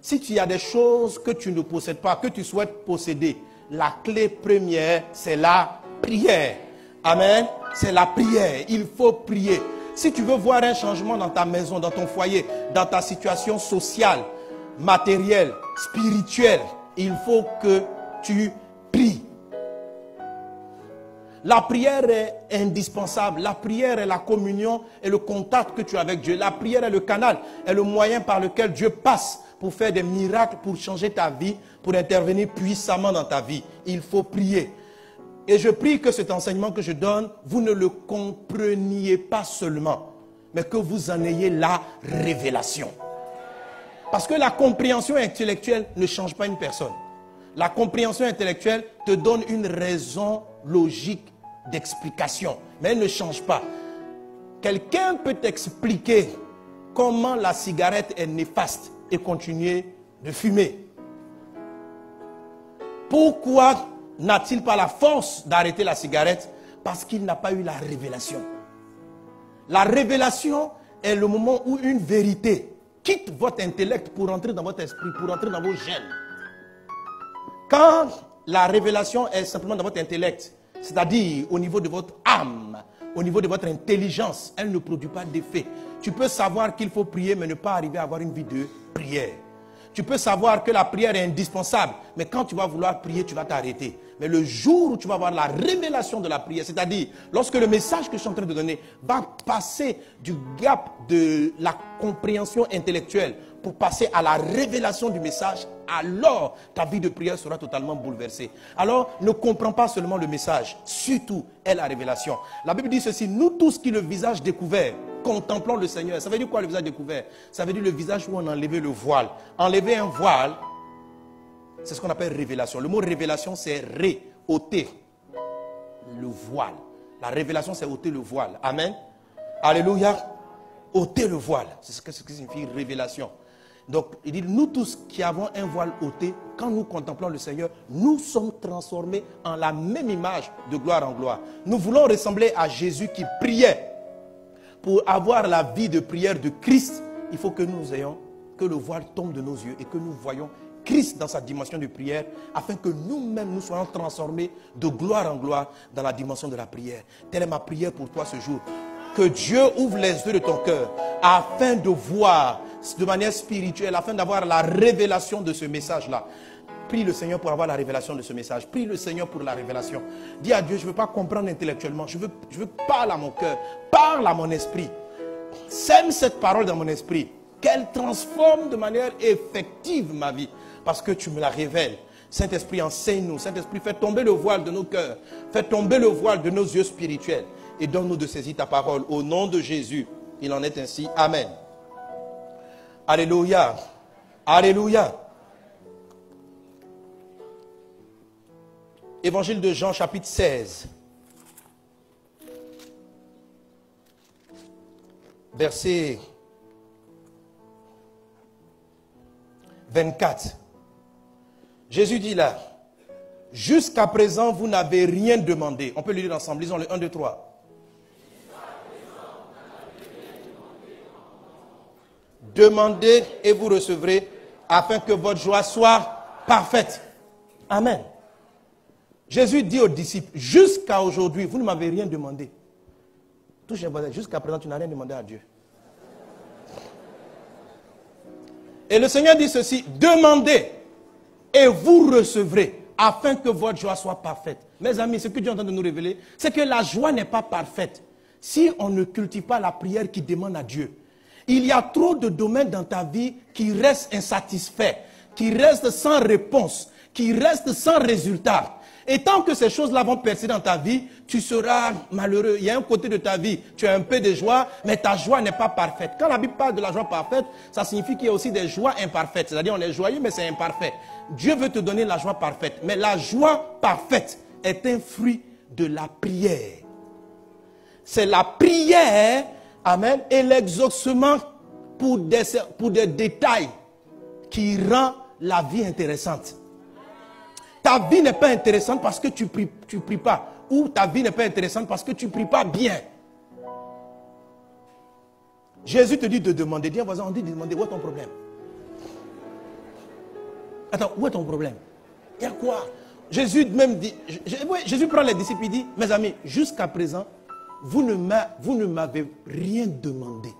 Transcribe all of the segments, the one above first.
Si tu as des choses que tu ne possèdes pas, que tu souhaites posséder, la clé première, c'est la prière. Amen. C'est la prière. Il faut prier. Si tu veux voir un changement dans ta maison, dans ton foyer, dans ta situation sociale, matérielle, spirituelle, il faut que tu pries. La prière est indispensable. La prière est la communion et le contact que tu as avec Dieu. La prière est le canal, est le moyen par lequel Dieu passe pour faire des miracles, pour changer ta vie, pour intervenir puissamment dans ta vie. Il faut prier. Et je prie que cet enseignement que je donne, vous ne le compreniez pas seulement, mais que vous en ayez la révélation. Parce que la compréhension intellectuelle ne change pas une personne. La compréhension intellectuelle te donne une raison logique d'explication, mais elle ne change pas. Quelqu'un peut t'expliquer comment la cigarette est néfaste et continuer de fumer. Pourquoi n'a-t-il pas la force d'arrêter la cigarette? Parce qu'il n'a pas eu la révélation. La révélation est le moment où une vérité quitte votre intellect pour entrer dans votre esprit, pour entrer dans vos gènes. Quand la révélation est simplement dans votre intellect, c'est-à-dire au niveau de votre âme, au niveau de votre intelligence, elle ne produit pas d'effet. Tu peux savoir qu'il faut prier, mais ne pas arriver à avoir une vie de prière. Tu peux savoir que la prière est indispensable, mais quand tu vas vouloir prier, tu vas t'arrêter. Mais le jour où tu vas avoir la révélation de la prière, c'est-à-dire lorsque le message que je suis en train de donner va passer du gap de la compréhension intellectuelle pour passer à la révélation du message, alors ta vie de prière sera totalement bouleversée. Alors ne comprends pas seulement le message, surtout est la révélation. La Bible dit ceci: nous tous qui le visage découvert, contemplons le Seigneur. Ça veut dire quoi le visage découvert? Ça veut dire le visage où on a enlevé le voile. Enlever un voile, c'est ce qu'on appelle révélation. Le mot révélation, c'est ôter le voile. La révélation, c'est ôter le voile. Amen. Alléluia. Ôter le voile. C'est ce que signifie révélation. Donc, il dit, nous tous qui avons un voile ôté, quand nous contemplons le Seigneur, nous sommes transformés en la même image de gloire en gloire. Nous voulons ressembler à Jésus qui priait. Pour avoir la vie de prière de Christ, il faut que nous ayons, que le voile tombe de nos yeux et que nous voyons Christ dans sa dimension de prière, afin que nous-mêmes nous soyons transformés de gloire en gloire dans la dimension de la prière. Telle est ma prière pour toi ce jour. Que Dieu ouvre les yeux de ton cœur afin de voir de manière spirituelle, afin d'avoir la révélation de ce message-là. Prie le Seigneur pour avoir la révélation de ce message. Prie le Seigneur pour la révélation. Dis à Dieu, je ne veux pas comprendre intellectuellement. Je veux parler à mon cœur. Parle à mon esprit. Sème cette parole dans mon esprit. Qu'elle transforme de manière effective ma vie. Parce que tu me la révèles. Saint-Esprit, enseigne-nous. Saint-Esprit, fais tomber le voile de nos cœurs. Fais tomber le voile de nos yeux spirituels. Et donne-nous de saisir ta parole. Au nom de Jésus, il en est ainsi. Amen. Alléluia. Alléluia. Évangile de Jean, chapitre 16. Verset 24. Jésus dit là, jusqu'à présent, vous n'avez rien demandé. On peut le lire ensemble. Lisons le 1, 2, 3. Demandez et vous recevrez, afin que votre joie soit parfaite. Amen. Jésus dit aux disciples, jusqu'à aujourd'hui, vous ne m'avez rien demandé. Touchez votre voisin, jusqu'à présent, tu n'as rien demandé à Dieu. Et le Seigneur dit ceci, demandez et vous recevrez, afin que votre joie soit parfaite. Mes amis, ce que Dieu est en train de nous révéler, c'est que la joie n'est pas parfaite si on ne cultive pas la prière qui demande à Dieu. Il y a trop de domaines dans ta vie qui restent insatisfaits, qui restent sans réponse, qui restent sans résultat. Et tant que ces choses-là vont percer dans ta vie, tu seras malheureux. Il y a un côté de ta vie, tu as un peu de joie, mais ta joie n'est pas parfaite. Quand la Bible parle de la joie parfaite, ça signifie qu'il y a aussi des joies imparfaites. C'est-à-dire on est joyeux, mais c'est imparfait. Dieu veut te donner la joie parfaite. Mais la joie parfaite est un fruit de la prière. C'est la prière, amen, et l'exaucement pour des détails qui rend la vie intéressante. Ta vie n'est pas intéressante parce que tu pries pas. Ou ta vie n'est pas intéressante parce que tu ne pries pas bien. Jésus te dit de demander. Dis à voisin, on dit de demander. Où est ton problème? Attends, où est ton problème? Il y a quoi? Jésus même dit, Jésus prend les disciples, il dit, mes amis, jusqu'à présent, vous ne m'avez rien demandé.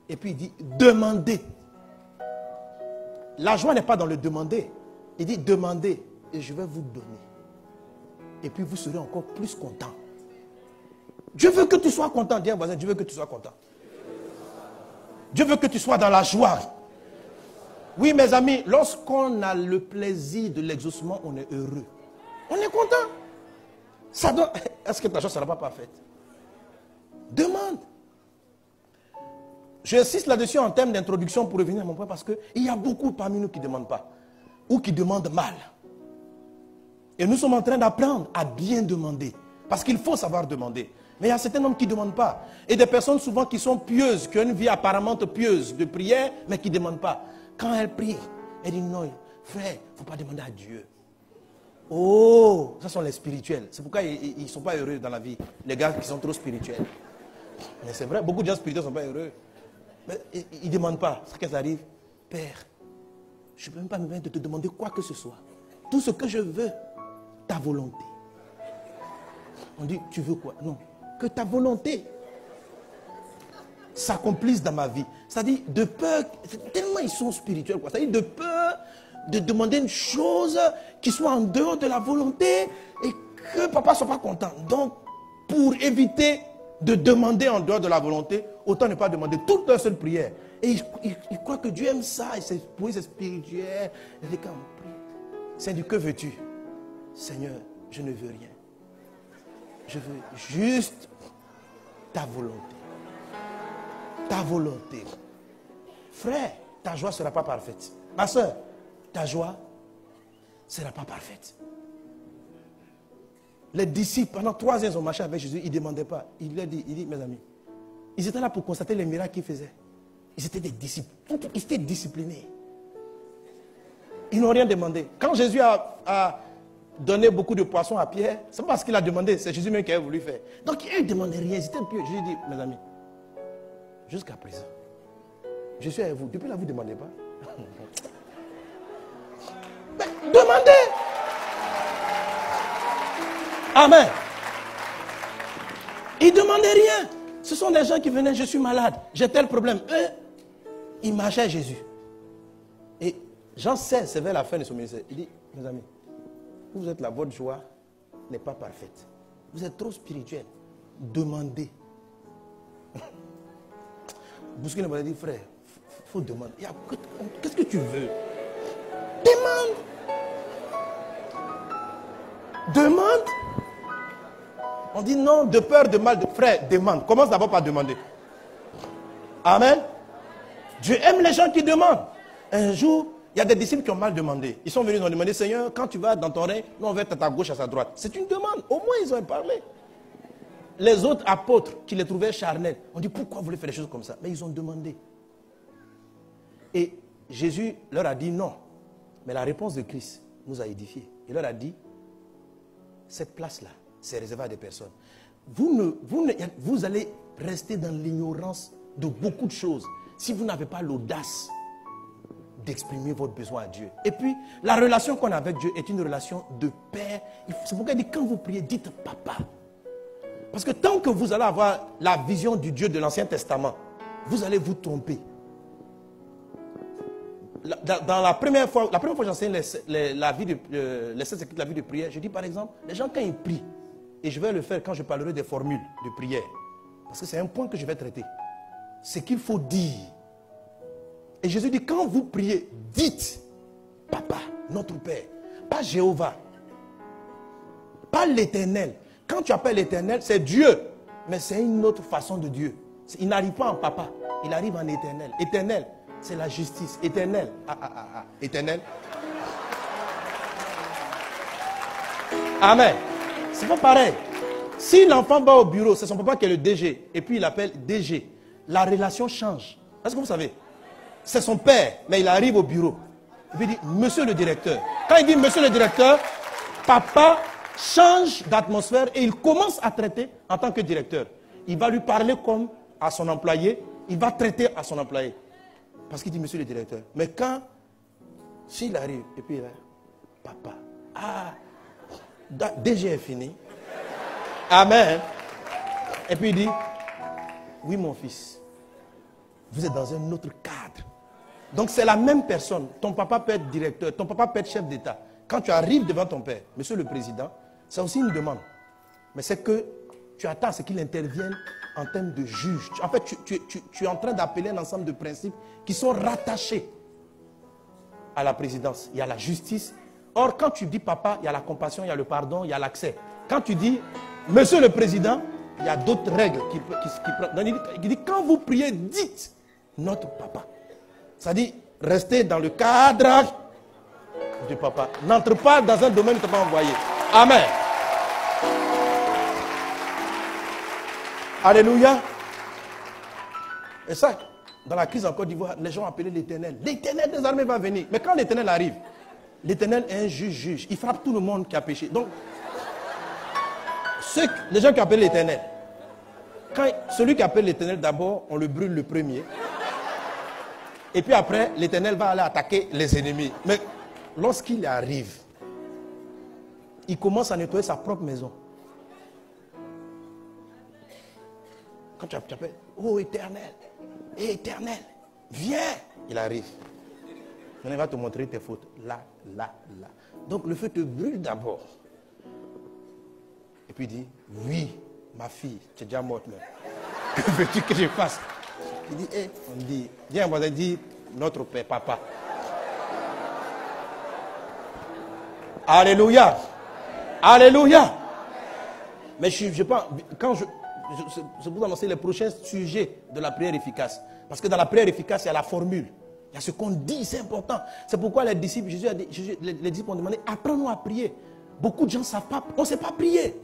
Et puis il dit, demandez. La joie n'est pas dans le demander. Il dit, demandez et je vais vous donner. Et puis vous serez encore plus content. Dieu veut que tu sois content. Dis à un voisin, Dieu veut que tu sois content. Dieu veut que tu sois dans la joie. Oui, mes amis, lorsqu'on a le plaisir de l'exaucement, on est heureux. On est content. Ça doit... Est-ce que ta chose ne sera pas parfaite? Demande. J'insiste là-dessus en termes d'introduction pour revenir à mon point parce qu'il y a beaucoup parmi nous qui ne demandent pas ou qui demandent mal. Et nous sommes en train d'apprendre à bien demander parce qu'il faut savoir demander. Mais il y a certains hommes qui ne demandent pas. Et des personnes souvent qui sont pieuses, qui ont une vie apparemment pieuse de prière, mais qui ne demandent pas. Quand elles prient, elles disent non, frère, il ne faut pas demander à Dieu. Oh, ça sont les spirituels. C'est pourquoi ils ne sont pas heureux dans la vie. Les gars qui sont trop spirituels. Mais c'est vrai, beaucoup de gens spirituels ne sont pas heureux. Mais ils ne demandent pas. C'est qu'elles arrivent. Père, je ne peux même pas me permettre de te demander quoi que ce soit. Tout ce que je veux, ta volonté. On dit, tu veux quoi? Non. Que ta volonté s'accomplisse dans ma vie. C'est-à-dire, de peur, tellement ils sont spirituels, quoi. C'est-à-dire, de peur de demander une chose qui soit en dehors de la volonté et que papa ne soit pas content. Donc, pour éviter de demander en dehors de la volonté, autant ne pas demander toute leur seule prière. Et ils croient que Dieu aime ça, et c'est spirituel. Et quand on prie, Seigneur, que veux-tu? Seigneur, je ne veux rien. Je veux juste ta volonté. Ta volonté. Frère, ta joie ne sera pas parfaite. Ma soeur, ta joie ne sera pas parfaite. Les disciples, pendant 3 ans, ils ont marché avec Jésus, ils ne demandaient pas. Il leur dit, mes amis, ils étaient là pour constater les miracles qu'il faisait. Ils étaient des disciples. Ils étaient disciplinés. Ils n'ont rien demandé. Quand Jésus a donné beaucoup de poissons à Pierre, c'est pas parce qu'il a demandé, c'est Jésus même qui a voulu faire. Donc, ils ne demandaient rien, ils étaient pieux. Jésus dit, mes amis, jusqu'à présent, je suis avec vous. Depuis là, vous ne demandez pas. Mais demandez. Amen. Ils ne demandaient rien. Ce sont des gens qui venaient, je suis malade, j'ai tel problème. Eux, ils marchaient à Jésus. Et Jean 16, c'est vers la fin de son ministère. Il dit, mes amis, vous êtes là, votre joie n'est pas parfaite. Vous êtes trop spirituel. Demandez. Bousquet m'a dit, frère, il faut demander. Qu'est-ce que tu veux? Demande. Demande. On dit non, de peur, de mal. Frère, demande. Commence d'abord par demander. Amen. Dieu aime les gens qui demandent. Un jour, il y a des disciples qui ont mal demandé. Ils sont venus, ils ont demandé, Seigneur, quand tu vas dans ton règne, nous on va être à ta gauche, à ta droite. C'est une demande. Au moins, ils ont parlé. Les autres apôtres qui les trouvaient charnels, on dit, pourquoi vous voulez faire des choses comme ça? Mais ils ont demandé. Et Jésus leur a dit non. Mais la réponse de Christ nous a édifiés. Il leur a dit, cette place-là, c'est réservé à des personnes. Vous allez rester dans l'ignorance de beaucoup de choses si vous n'avez pas l'audace d'exprimer votre besoin à Dieu. Et puis, la relation qu'on a avec Dieu est une relation de père. C'est pourquoi il dit, quand vous priez, dites papa. Parce que tant que vous allez avoir la vision du Dieu de l'Ancien Testament, vous allez vous tromper. Dans la première fois que j'enseigne les 7 écrits de la vie de prière, je dis par exemple, les gens quand ils prient, et je vais le faire quand je parlerai des formules de prière, parce que c'est un point que je vais traiter, c'est qu'il faut dire. Et Jésus dit, quand vous priez, dites, Papa, notre Père, pas Jéhovah, pas l'Éternel. Quand tu appelles l'Éternel, c'est Dieu, mais c'est une autre façon de Dieu. Il n'arrive pas en papa, il arrive en éternel. Éternel, c'est la justice. Éternel, éternel. Amen. C'est pas pareil. Si l'enfant va au bureau, c'est son papa qui est le DG, et puis il appelle DG, la relation change. Est-ce que vous savez? C'est son père, mais il arrive au bureau. Et puis il dit, monsieur le directeur. Quand il dit monsieur le directeur, papa change d'atmosphère et il commence à traiter en tant que directeur. Il va lui parler comme à son employé, il va traiter à son employé. Parce qu'il dit monsieur le directeur. Mais quand S'il arrive, et puis là, papa, déjà est fini. Amen. Et puis il dit, oui mon fils, vous êtes dans un autre cadre. Donc c'est la même personne. Ton papa peut être directeur, ton papa peut être chef d'État. Quand tu arrives devant ton père, monsieur le président, c'est aussi une demande. Mais c'est que tu attends à ce qu'il intervienne en termes de juge. En fait, tu es en train d'appeler un ensemble de principes qui sont rattachés à la présidence. Il y a la justice. Or, quand tu dis papa, il y a la compassion, il y a le pardon, il y a l'accès. Quand tu dis monsieur le président, il y a d'autres règles qui prennent. Il dit quand vous priez, dites notre papa. Ça dit restez dans le cadre du papa. N'entre pas dans un domaine où tu n'es pas envoyé. Amen. Alléluia. Et ça, dans la crise en Côte d'Ivoire, les gens ont appelé l'Éternel. L'Éternel des armées va venir. Mais quand l'Éternel arrive, l'Éternel est un juge. Il frappe tout le monde qui a péché. Donc, les gens qui appellent l'Éternel, celui qui appelle l'Éternel d'abord, on le brûle le premier. Et puis après, l'Éternel va aller attaquer les ennemis. Mais lorsqu'il arrive, il commence à nettoyer sa propre maison. Quand tu appelles, oh Éternel, Éternel, viens, il arrive. Il va te montrer tes fautes. Là. Donc le feu te brûle d'abord. Et puis il dit, oui, ma fille, tu es déjà morte. Mais que veux-tu que je fasse? Il dit, on dit, viens, on dit, notre père, papa. Alléluia. Alléluia. Mais je pense, c'est pour annoncer les prochains sujets de la prière efficace. Parce que dans la prière efficace, il y a la formule. Il y a ce qu'on dit, c'est important. C'est pourquoi les disciples, les disciples ont demandé, apprends-nous à prier. Beaucoup de gens ne savent pas, on ne sait pas prier.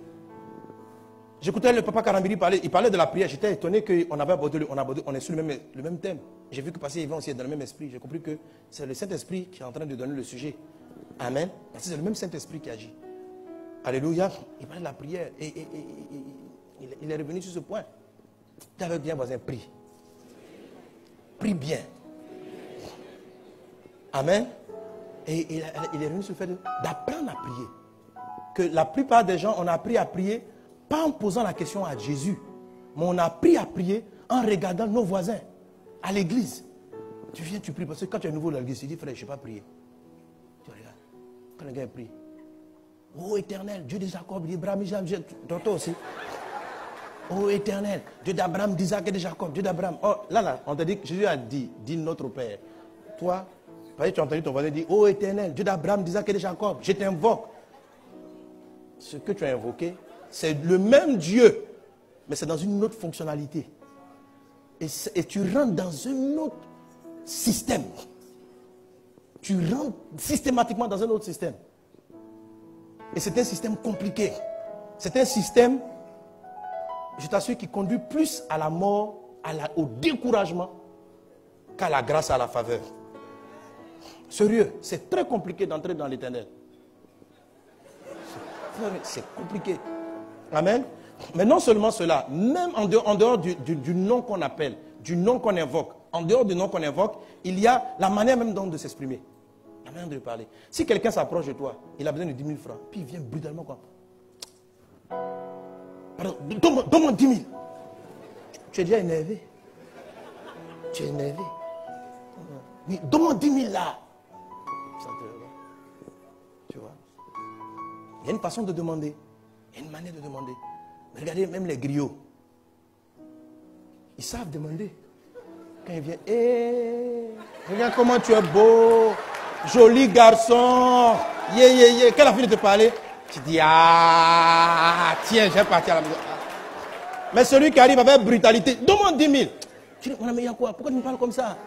J'écoutais le papa Karambiri parler, il parlait de la prière. J'étais étonné qu'on avait abordé, on est sur le même thème. J'ai vu que passer Yvan aussi est dans le même esprit. J'ai compris que c'est le Saint-Esprit qui est en train de donner le sujet. Amen. Parce que c'est le même Saint-Esprit qui agit. Alléluia. Il parlait de la prière. Et il est revenu sur ce point. Tu avais bien voisin, prie. Prie bien. Amen. Et il est revenu sur le fait d'apprendre à prier. Que la plupart des gens, on a appris à prier, pas en posant la question à Jésus, mais on a appris à prier en regardant nos voisins à l'église. Tu viens, tu pries, parce que quand tu es nouveau dans l'église, tu dis, frère, je ne sais pas prier. Tu regardes. Quand le gars prie, oh Éternel, Dieu de Jacob, d'Abraham, toi aussi. Oh Éternel, Dieu d'Abraham, d'Isaac et de Jacob, Dieu d'Abraham. Oh, là, on t'a dit que Jésus a dit notre Père. Toi, tu as entendu ton voisin dire, oh Éternel, Dieu d'Abraham, d'Isaac et de Jacob, je t'invoque. Ce que tu as invoqué, c'est le même Dieu, mais c'est dans une autre fonctionnalité. Et tu rentres dans un autre système. Tu rentres systématiquement dans un autre système. Et c'est un système compliqué. C'est un système, je t'assure, qui conduit plus à la mort, au découragement, qu'à la grâce, à la faveur. Sérieux, c'est très compliqué d'entrer dans l'Éternel. C'est compliqué. Amen. Mais non seulement cela, même en dehors du nom qu'on appelle, du nom qu'on invoque, en dehors du nom qu'on invoque, il y a la manière même de s'exprimer, la manière de parler. Si quelqu'un s'approche de toi, il a besoin de 10 000 francs, puis il vient brutalement quoi. Pardon, donne-moi 10 000. Tu es déjà énervé. Tu es énervé. Oui, donne-moi 10 000 là. Tu vois. Il y a une façon de demander. Il y a une manière de demander. Mais regardez, même les griots. Ils savent demander. Quand ils viennent, regarde comment tu es beau, joli garçon, Quand a fini de te parler, tu dis, tiens, je vais partir à la maison. Mais celui qui arrive avec brutalité, donne-moi 10 000. Tu dis, mon ami, il y a quoi? Pourquoi tu me parles comme ça?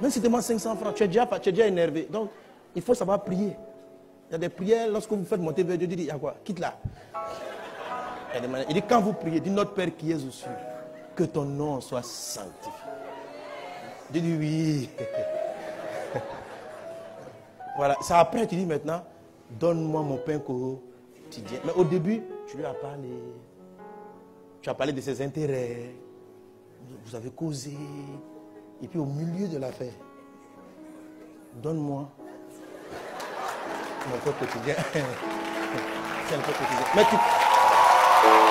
Même si tu demandes 500 francs, tu es déjà énervé. Donc, il faut savoir prier. Il y a des prières, lorsque vous faites monter vers Dieu, Dieu dit, il y a quoi? Quitte là. Il dit, quand vous priez, dis notre Père qui es aux cieux, que ton nom soit sanctifié. Dieu dit oui. Voilà, c'est après tu dis maintenant, donne-moi mon pain quotidien. Mais au début, tu lui as parlé. Tu as parlé de ses intérêts. Vous avez causé. Et puis au milieu de l'affaire, donne-moi Mon pain quotidien. C'est un pain quotidien. Mais tu...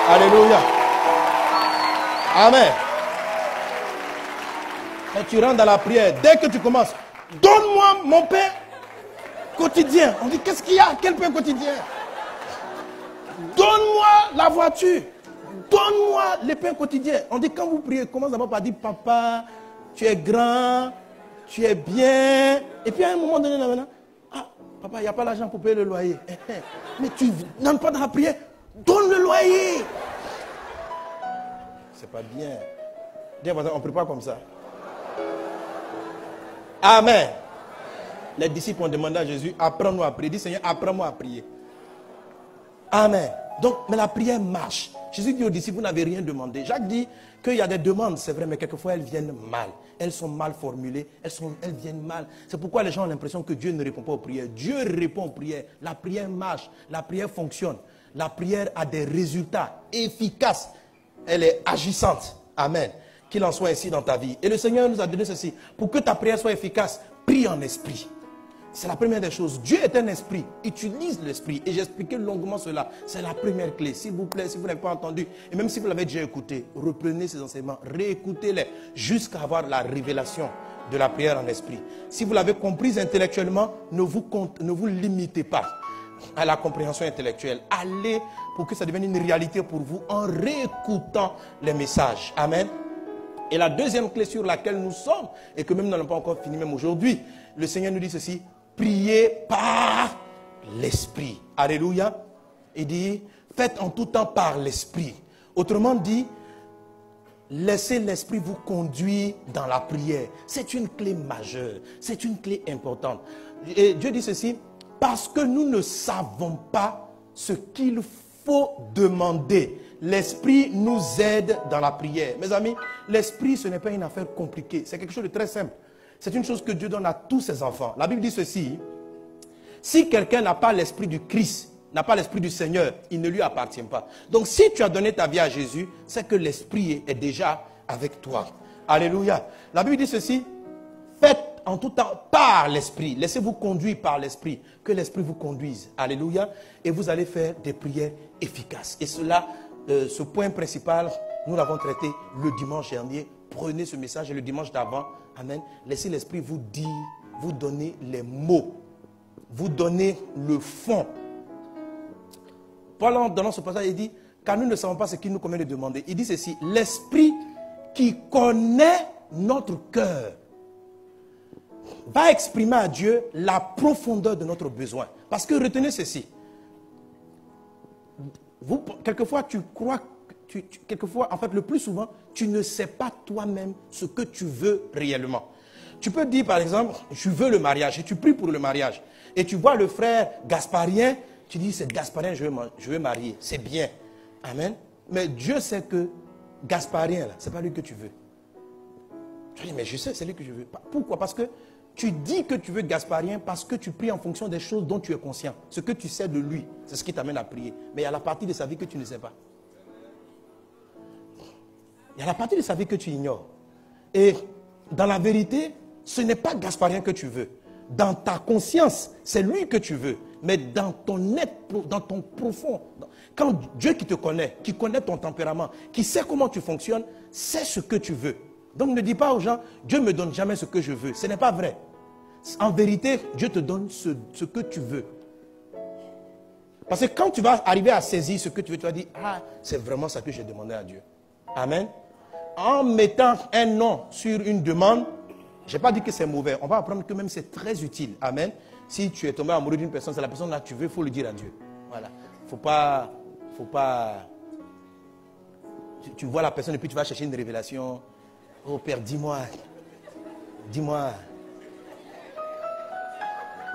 Alléluia. Amen. Quand tu rentres dans la prière, dès que tu commences, donne-moi mon pain quotidien. On dit, qu'est-ce qu'il y a? Quel pain quotidien? Donne-moi la voiture. Donne-moi les pains quotidiens. On dit, quand vous priez, commence d'abord par dire, papa, tu es grand, tu es bien. Et puis à un moment donné, là, ah, papa, il n'y a pas l'argent pour payer le loyer. Mais tu n'entres pas dans la prière, donne le loyer. C'est pas bien. Dis, on ne prie pas comme ça. Amen. Les disciples ont demandé à Jésus, apprends-nous à prier. Dis, Seigneur, apprends-moi à prier. Amen. Donc, mais la prière marche. Jésus dit aux disciples, vous n'avez rien demandé. Jacques dit qu'il y a des demandes, c'est vrai, mais quelquefois elles viennent mal. Elles sont mal formulées, elles viennent mal. C'est pourquoi les gens ont l'impression que Dieu ne répond pas aux prières. Dieu répond aux prières. La prière marche, la prière fonctionne. La prière a des résultats efficaces. Elle est agissante. Amen. Qu'il en soit ainsi dans ta vie. Et le Seigneur nous a donné ceci. Pour que ta prière soit efficace, prie en esprit. C'est la première des choses. Dieu est un esprit. Utilise l'esprit. Et j'ai expliqué longuement cela. C'est la première clé. S'il vous plaît, si vous n'avez pas entendu, et même si vous l'avez déjà écouté, reprenez ces enseignements, réécoutez-les jusqu'à avoir la révélation de la prière en esprit. Si vous l'avez comprise intellectuellement, ne vous limitez pas à la compréhension intellectuelle. Allez pour que ça devienne une réalité pour vous en réécoutant les messages. Amen. Et la deuxième clé sur laquelle nous sommes, et que même nous n'avons pas encore fini même aujourd'hui, le Seigneur nous dit ceci, priez par l'Esprit. Alléluia. Il dit, faites en tout temps par l'Esprit. Autrement dit, laissez l'Esprit vous conduire dans la prière. C'est une clé majeure, c'est une clé importante. Et Dieu dit ceci, parce que nous ne savons pas ce qu'il faut demander. L'Esprit nous aide dans la prière. Mes amis, l'Esprit, ce n'est pas une affaire compliquée. C'est quelque chose de très simple. C'est une chose que Dieu donne à tous ses enfants. La Bible dit ceci. Si quelqu'un n'a pas l'Esprit du Christ, n'a pas l'Esprit du Seigneur, il ne lui appartient pas. Donc si tu as donné ta vie à Jésus, c'est que l'Esprit est déjà avec toi. Alléluia. La Bible dit ceci. Faites en tout temps par l'Esprit. Laissez-vous conduire par l'Esprit. Que l'Esprit vous conduise. Alléluia. Et vous allez faire des prières efficaces. Et cela... ce point principal, nous l'avons traité le dimanche dernier. Prenez ce message et le dimanche d'avant. Amen. Laissez l'Esprit vous dire, vous donner les mots, vous donner le fond. Paul, en donnant ce passage, il dit, car nous ne savons pas ce qu'il nous convient de demander. Il dit ceci, l'Esprit qui connaît notre cœur va exprimer à Dieu la profondeur de notre besoin. Parce que retenez ceci. Quelquefois, tu crois, quelquefois, en fait, le plus souvent, tu ne sais pas toi-même ce que tu veux réellement. Tu peux dire, par exemple, je veux le mariage, et tu pries pour le mariage. Et tu vois le frère Gasparien, tu dis, c'est Gasparien, je veux marier. C'est bien. Amen. Mais Dieu sait que Gasparien, là, ce n'est pas lui que tu veux. Tu dis, mais je sais, c'est lui que je veux. Pourquoi? Parce que tu dis que tu veux Gasparien parce que tu pries en fonction des choses dont tu es conscient. Ce que tu sais de lui, c'est ce qui t'amène à prier. Mais il y a la partie de sa vie que tu ne sais pas. Il y a la partie de sa vie que tu ignores. Et dans la vérité, ce n'est pas Gasparien que tu veux. Dans ta conscience, c'est lui que tu veux. Mais dans ton être, dans ton profond, quand Dieu qui te connaît, qui connaît ton tempérament, qui sait comment tu fonctionnes, c'est ce que tu veux. Donc ne dis pas aux gens, Dieu ne me donne jamais ce que je veux. Ce n'est pas vrai. En vérité, Dieu te donne ce que tu veux. Parce que quand tu vas arriver à saisir ce que tu veux, tu vas dire, ah, c'est vraiment ça que j'ai demandé à Dieu. Amen. En mettant un nom sur une demande, je n'ai pas dit que c'est mauvais. On va apprendre que même c'est très utile. Amen. Si tu es tombé amoureux d'une personne, c'est la personne là que tu veux, il faut le dire à Dieu. Voilà. Faut pas. Tu vois la personne et puis tu vas chercher une révélation. Oh Père, dis-moi.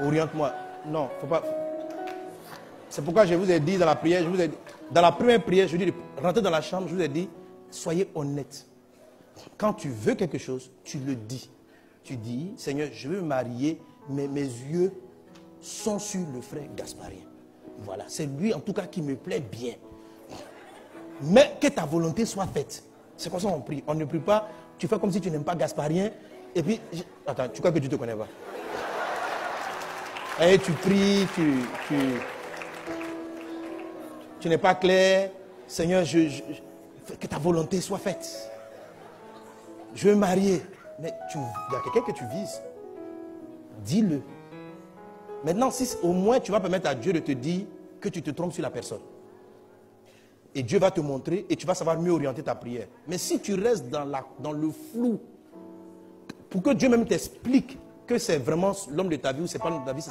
Oriente-moi. Non, faut pas. C'est pourquoi je vous ai dit dans la prière, dans la première prière, je vous ai dit, rentrez dans la chambre, je vous ai dit, soyez honnête. Quand tu veux quelque chose, tu le dis. Tu dis, Seigneur, je veux me marier, mais mes yeux sont sur le frère Gasparien. Voilà, c'est lui en tout cas qui me plaît bien. Mais que ta volonté soit faite. C'est comme ça qu'on prie. On ne prie pas, tu fais comme si tu n'aimes pas Gasparien, et puis, attends, tu crois que Dieu ne te connaît pas? Et tu pries, tu n'es pas clair. Seigneur, que ta volonté soit faite. Je veux me marier. Mais il y a quelqu'un que tu vises. Dis-le. Maintenant, si au moins tu vas permettre à Dieu de te dire que tu te trompes sur la personne. Et Dieu va te montrer et tu vas savoir mieux orienter ta prière. Mais si tu restes dans le flou, pour que Dieu même t'explique que c'est vraiment l'homme de ta vie ou c'est pas l'homme de ta vie,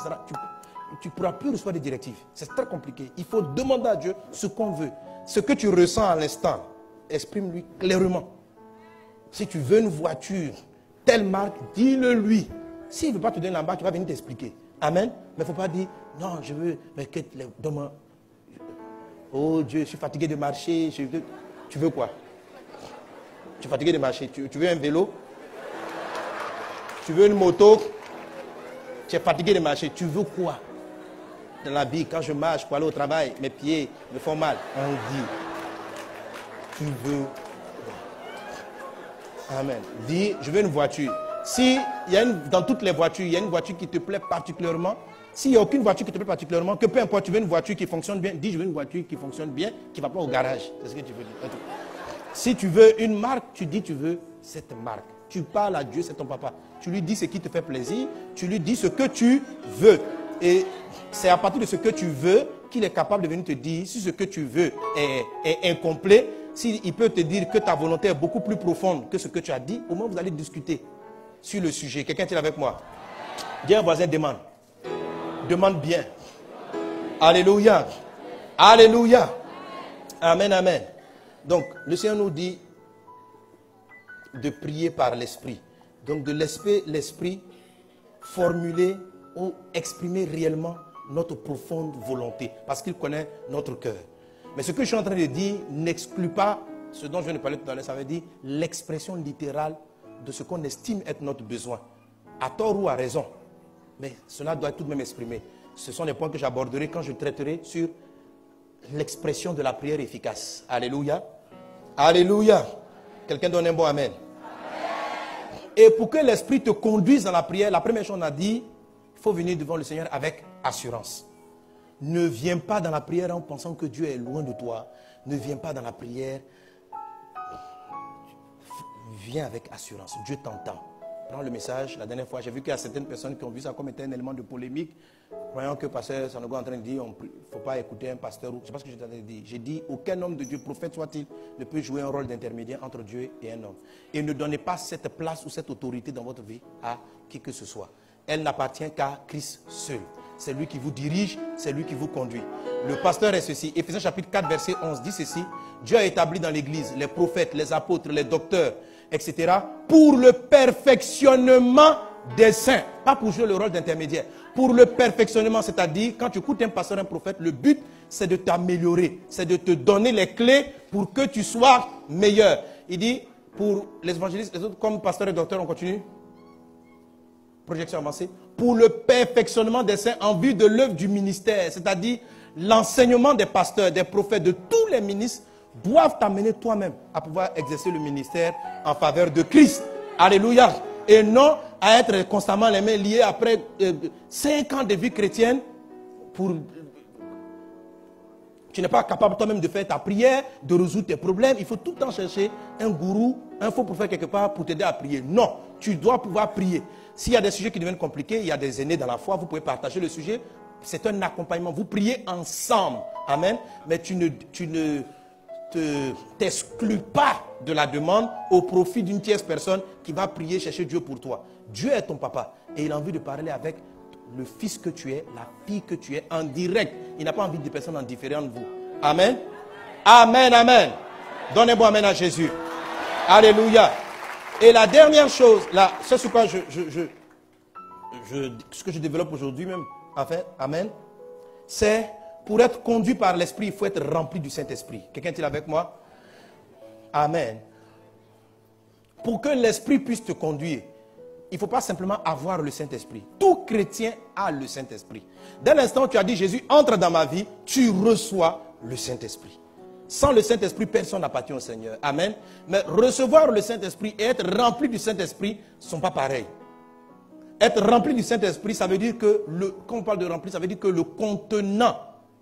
tu ne pourras plus recevoir des directives. C'est très compliqué. Il faut demander à Dieu ce qu'on veut. Ce que tu ressens à l'instant, exprime-lui clairement. Si tu veux une voiture, telle marque, dis-le lui. S'il ne veut pas te donner la marque, il va venir t'expliquer. Amen. Mais il ne faut pas dire, non, je veux, mais donne-moi. Oh Dieu, je suis fatigué de marcher. Tu veux quoi? Tu es fatigué de marcher. Tu veux un vélo? Tu veux une moto? Tu es fatigué de marcher. Tu veux quoi? Dans la vie, quand je marche pour aller au travail, mes pieds me font mal. On dit, tu veux. Amen. Dis, je veux une voiture. Si dans toutes les voitures, il y a une voiture qui te plaît particulièrement, s'il n'y a aucune voiture qui te plaît particulièrement, que peu importe, tu veux une voiture qui fonctionne bien, dis, je veux une voiture qui fonctionne bien, qui ne va pas au garage. C'est ce que tu veux dire. Si tu veux une marque, tu dis, tu veux cette marque. Tu parles à Dieu, c'est ton papa. Tu lui dis ce qui te fait plaisir, tu lui dis ce que tu veux. Et c'est à partir de ce que tu veux qu'il est capable de venir te dire si ce que tu veux est incomplet. S'il peut te dire que ta volonté est beaucoup plus profonde que ce que tu as dit, au moins vous allez discuter sur le sujet. Quelqu'un est avec moi? Dis à un voisin, demande. Demande bien. Alléluia. Alléluia. Amen, amen. Donc, le Seigneur nous dit de prier par l'Esprit. Donc, de laisser l'Esprit formuler ou exprimer réellement notre profonde volonté. Parce qu'il connaît notre cœur. Mais ce que je suis en train de dire n'exclut pas ce dont je viens de parler tout à l'heure. Ça veut dire l'expression littérale de ce qu'on estime être notre besoin. À tort ou à raison. Mais cela doit tout de même exprimer. Ce sont les points que j'aborderai quand je traiterai sur l'expression de la prière efficace. Alléluia. Alléluia. Quelqu'un donne un bon amen. Amen. Et pour que l'Esprit te conduise dans la prière, la première chose on a dit, il faut venir devant le Seigneur avec assurance. Ne viens pas dans la prière en pensant que Dieu est loin de toi. Ne viens pas dans la prière. Viens avec assurance. Dieu t'entend. Prends le message. La dernière fois, j'ai vu qu'il y a certaines personnes qui ont vu ça comme étant un élément de polémique, croyant que pasteur Sanogo est en train de dire il ne faut pas écouter un pasteur. Je ne sais pas ce que j'ai en train de dire. J'ai dit aucun homme de Dieu, prophète soit-il, ne peut jouer un rôle d'intermédiaire entre Dieu et un homme. Et ne donnez pas cette place ou cette autorité dans votre vie à qui que ce soit. Elle n'appartient qu'à Christ seul. C'est lui qui vous dirige, c'est lui qui vous conduit. Le pasteur est ceci. Éphésiens chapitre 4, verset 11 dit ceci. Dieu a établi dans l'église les prophètes, les apôtres, les docteurs, etc. pour le perfectionnement des saints. Pas pour jouer le rôle d'intermédiaire. Pour le perfectionnement, c'est-à-dire quand tu écoutes un pasteur, un prophète, le but c'est de t'améliorer. C'est de te donner les clés pour que tu sois meilleur. Il dit, pour les évangélistes, les autres, comme pasteur et docteur, on continue. Projection avancée. Pour le perfectionnement des saints en vue de l'œuvre du ministère, c'est-à-dire l'enseignement des pasteurs, des prophètes, de tous les ministres, doivent t'amener toi-même à pouvoir exercer le ministère en faveur de Christ. Alléluia. Et non à être constamment les mains liées après 5 ans de vie chrétienne pour... Tu n'es pas capable toi-même de faire ta prière, de résoudre tes problèmes. Il faut tout le temps chercher un gourou, un faux prophète quelque part pour t'aider à prier. Non, tu dois pouvoir prier. S'il y a des sujets qui deviennent compliqués, il y a des aînés dans la foi, vous pouvez partager le sujet. C'est un accompagnement. Vous priez ensemble. Amen. Mais tu ne t'exclus pas de la demande au profit d'une tierce personne qui va prier, chercher Dieu pour toi. Dieu est ton papa et il a envie de parler avec le fils que tu es, la fille que tu es, en direct. Il n'a pas envie de personnes en différent de vous. Amen. Amen, amen. Donnez un bon amen à Jésus. Alléluia. Et la dernière chose, là, c'est sur quoi ce que je développe aujourd'hui même, enfin, amen, c'est pour être conduit par l'Esprit, il faut être rempli du Saint-Esprit. Quelqu'un est-il avec moi? Amen. Pour que l'Esprit puisse te conduire, il ne faut pas simplement avoir le Saint-Esprit. Tout chrétien a le Saint-Esprit. Dès l'instant où tu as dit Jésus entre dans ma vie, tu reçois le Saint-Esprit. Sans le Saint-Esprit, personne n'appartient au Seigneur. Amen. Mais recevoir le Saint-Esprit et être rempli du Saint-Esprit ne sont pas pareils. Être rempli du Saint-Esprit, ça veut dire que, quand on parle de rempli, ça veut dire que le contenant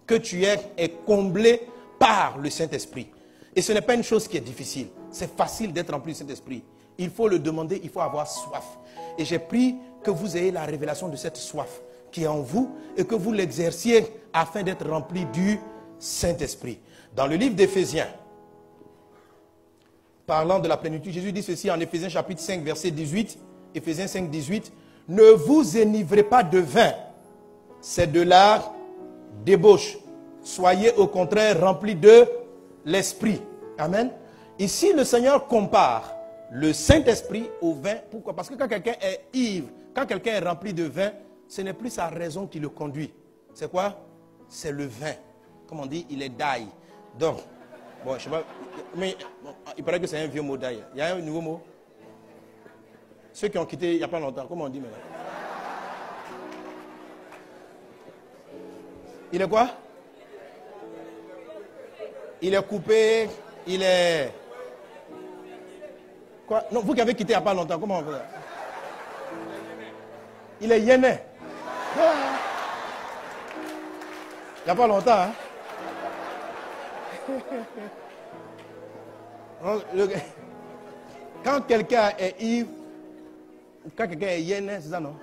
que tu es est comblé par le Saint-Esprit. Et ce n'est pas une chose qui est difficile. C'est facile d'être rempli du Saint-Esprit. Il faut le demander, il faut avoir soif. Et j'ai pris que vous ayez la révélation de cette soif qui est en vous et que vous l'exerciez afin d'être rempli du Saint-Esprit. Dans le livre d'Éphésiens, parlant de la plénitude, Jésus dit ceci en Éphésiens chapitre 5, verset 18. Éphésiens 5, 18. Ne vous enivrez pas de vin, c'est de la débauche. Soyez au contraire remplis de l'Esprit. Amen. Ici, le Seigneur compare le Saint-Esprit au vin. Pourquoi? Parce que quand quelqu'un est ivre, quand quelqu'un est rempli de vin, ce n'est plus sa raison qui le conduit. C'est quoi? C'est le vin. Comme on dit, il est d'ail. Donc, bon, je sais pas, mais bon, il paraît que c'est un vieux mot d'ail. Il y a un nouveau mot. Ceux qui ont quitté il n'y a pas longtemps, comment on dit maintenant? Il est quoi? Il est coupé, il est... Quoi? Non, vous qui avez quitté il n'y a pas longtemps, comment on fait? Il est yéné. Il n'y a pas longtemps, hein? Quand quelqu'un est ivre, quand quelqu'un est yéné, c'est ça, non?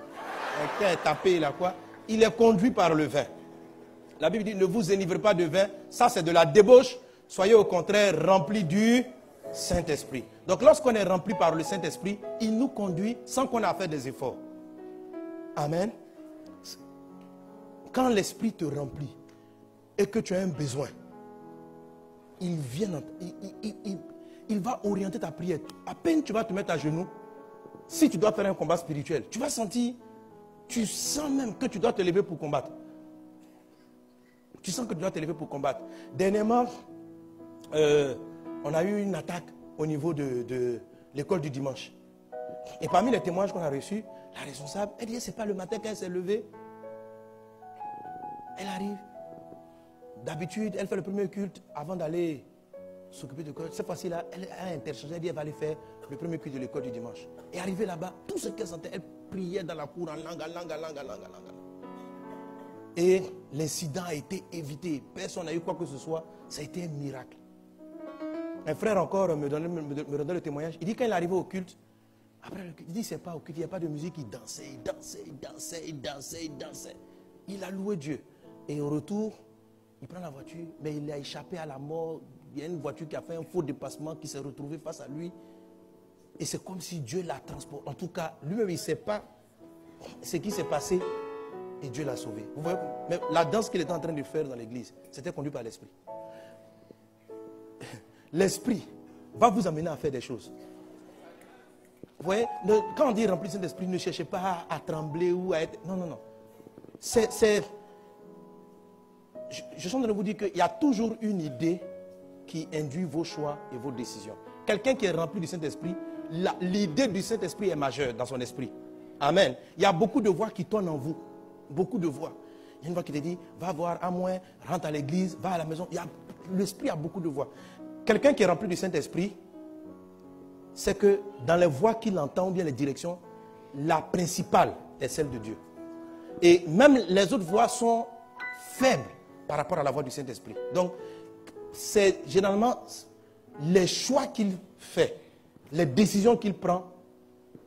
Quelqu'un est tapé, là, quoi? Il est conduit par le vin. La Bible dit, ne vous enivrez pas de vin. Ça, c'est de la débauche. Soyez au contraire remplis du Saint-Esprit. Donc, lorsqu'on est rempli par le Saint-Esprit, il nous conduit sans qu'on ait à faire des efforts. Amen. Quand l'Esprit te remplit et que tu as un besoin, il vient, il va orienter ta prière. À peine tu vas te mettre à genoux, si tu dois faire un combat spirituel, tu vas sentir, tu sens même que tu dois te lever pour combattre. Tu sens que tu dois te lever pour combattre. Dernièrement, on a eu une attaque au niveau de l'école du dimanche. Et parmi les témoignages qu'on a reçus, la responsable, elle dit, c'est pas le matin qu'elle s'est levée. Elle arrive. D'habitude, elle fait le premier culte avant d'aller s'occuper de l'école. Cette fois-ci, là, elle a interchangé, elle dit, elle va aller faire le premier culte de l'école du dimanche. Et arrivée là-bas, tout ce qu'elle sentait, elle priait dans la cour en langue. Et l'incident a été évité. Personne n'a eu quoi que ce soit. Ça a été un miracle. Un frère encore me donnait le témoignage. Il dit quand il est arrivé au culte, après le culte, il dit c'est pas au culte, il n'y a pas de musique, il dansait. Il a loué Dieu. Et au retour, il prend la voiture, mais il a échappé à la mort. Il y a une voiture qui a fait un faux dépassement qui s'est retrouvée face à lui. Et c'est comme si Dieu l'a transporté. En tout cas, lui-même, il ne sait pas ce qui s'est passé. Et Dieu l'a sauvé. Vous voyez, mais la danse qu'il était en train de faire dans l'église, c'était conduit par l'Esprit. L'Esprit va vous amener à faire des choses. Vous voyez, quand on dit rempli de Saint-Esprit, ne cherchez pas à trembler ou à être... Non. Je suis en train de vous dire qu'il y a toujours une idée qui induit vos choix et vos décisions. Quelqu'un qui est rempli du Saint-Esprit, l'idée du Saint-Esprit est majeure dans son esprit. Amen. Il y a beaucoup de voix qui tournent en vous. Beaucoup de voix. Il y a une voix qui te dit, va voir à moins, rentre à l'église, va à la maison. L'esprit a beaucoup de voix. Quelqu'un qui est rempli du Saint-Esprit, c'est que dans les voix qu'il entend, ou bien les directions, la principale est celle de Dieu. Et même les autres voix sont faibles par rapport à la voix du Saint-Esprit. Donc, c'est généralement les choix qu'il fait, les décisions qu'il prend,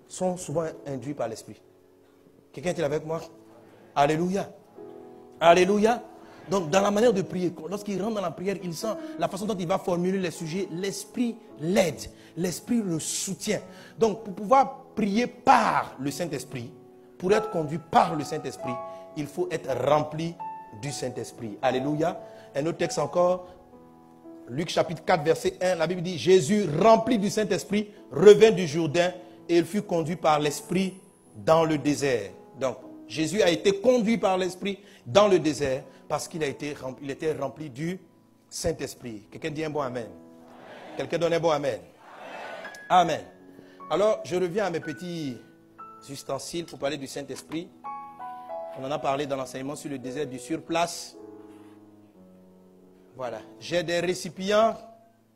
sont souvent induits par l'Esprit. Quelqu'un est-il avec moi? Alléluia. Alléluia. Donc, dans la manière de prier, lorsqu'il rentre dans la prière, il sent la façon dont il va formuler les sujets. L'Esprit l'aide. L'Esprit le soutient. Donc, pour pouvoir prier par le Saint-Esprit, pour être conduit par le Saint-Esprit, il faut être rempli du Saint-Esprit. Alléluia. Un autre texte encore, Luc chapitre 4, verset 1, la Bible dit, Jésus, rempli du Saint-Esprit, revint du Jourdain et il fut conduit par l'Esprit dans le désert. Donc, Jésus a été conduit par l'Esprit dans le désert parce qu'il était rempli du Saint-Esprit. Quelqu'un dit un bon amen. Quelqu'un donne un bon amen. Amen. Alors, je reviens à mes petits ustensiles pour parler du Saint-Esprit. On en a parlé dans l'enseignement sur le désert du surplace. Voilà. J'ai des récipients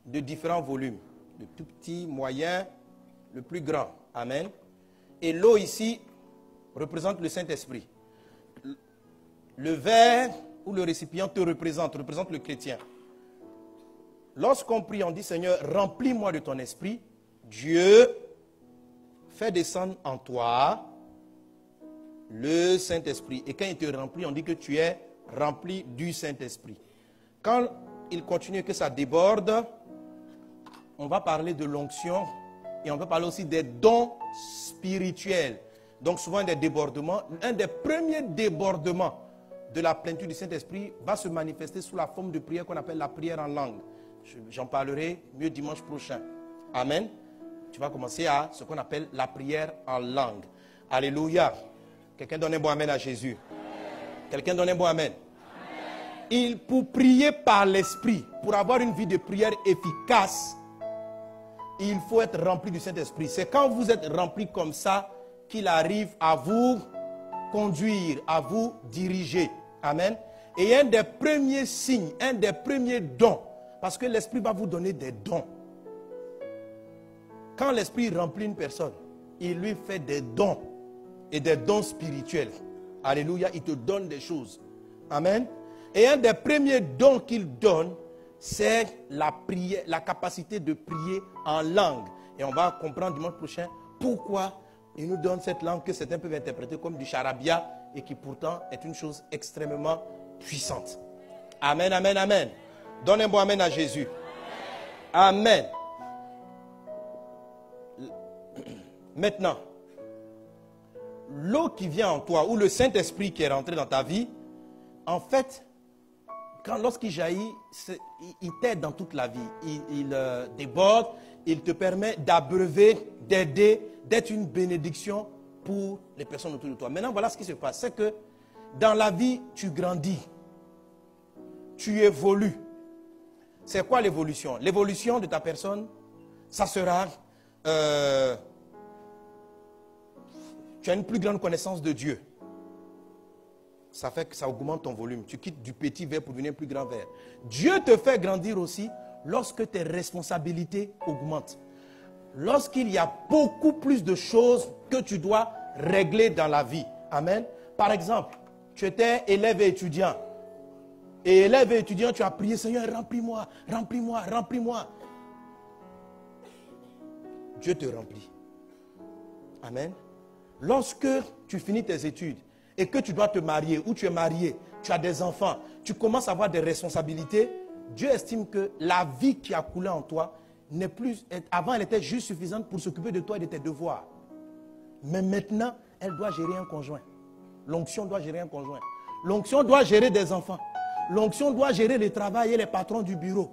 de différents volumes. Le tout petit, moyen, le plus grand. Amen. Et l'eau ici, représente le Saint-Esprit. Le verre ou le récipient te représente le chrétien. Lorsqu'on prie, on dit, Seigneur, remplis-moi de ton esprit. Dieu fait descendre en toi le Saint-Esprit. Et quand il te remplit, on dit que tu es rempli du Saint-Esprit. Quand il continue, que ça déborde, on va parler de l'onction et on va parler aussi des dons spirituels. Donc souvent des débordements. Un des premiers débordements de la plénitude du Saint-Esprit va se manifester sous la forme de prière qu'on appelle la prière en langue. J'en parlerai mieux dimanche prochain. Amen. Tu vas commencer à ce qu'on appelle la prière en langue. Alléluia. Quelqu'un donne un bon amen à Jésus. Quelqu'un donne un bon amen. Pour prier par l'Esprit, pour avoir une vie de prière efficace, il faut être rempli du Saint-Esprit. C'est quand vous êtes rempli comme ça qu'il arrive à vous conduire, à vous diriger. Amen. Et un des premiers signes, un des premiers dons, parce que l'Esprit va vous donner des dons. Quand l'Esprit remplit une personne, il lui fait des dons et des dons spirituels. Alléluia, il te donne des choses. Amen. Et un des premiers dons qu'il donne, c'est la prière, la capacité de prier en langue. Et on va comprendre dimanche prochain pourquoi il nous donne cette langue que certains peuvent interpréter comme du charabia et qui pourtant est une chose extrêmement puissante. Amen, amen, amen. Donne un bon amen à Jésus. Amen. Maintenant, l'eau qui vient en toi ou le Saint-Esprit qui est rentré dans ta vie, en fait, lorsqu'il jaillit, il t'aide dans toute la vie. Il déborde, il te permet d'abreuver, d'aider, d'être une bénédiction pour les personnes autour de toi. Maintenant, voilà ce qui se passe. C'est que dans la vie, tu grandis. Tu évolues. C'est quoi l'évolution? L'évolution de ta personne, ça sera... tu as une plus grande connaissance de Dieu. Ça fait que ça augmente ton volume. Tu quittes du petit verre pour devenir un plus grand verre. Dieu te fait grandir aussi lorsque tes responsabilités augmentent. Lorsqu'il y a beaucoup plus de choses que tu dois régler dans la vie. Amen. Par exemple, tu étais élève et étudiant. Et élève et étudiant, tu as prié, Seigneur, remplis-moi, remplis-moi, remplis-moi. Dieu te remplit. Amen. Lorsque tu finis tes études et que tu dois te marier ou tu es marié, tu as des enfants, tu commences à avoir des responsabilités, Dieu estime que la vie qui a coulé en toi n'est plus... Avant, elle était juste suffisante pour s'occuper de toi et de tes devoirs. Mais maintenant, elle doit gérer un conjoint. L'onction doit gérer un conjoint. L'onction doit gérer des enfants. L'onction doit gérer le travail et les patrons du bureau.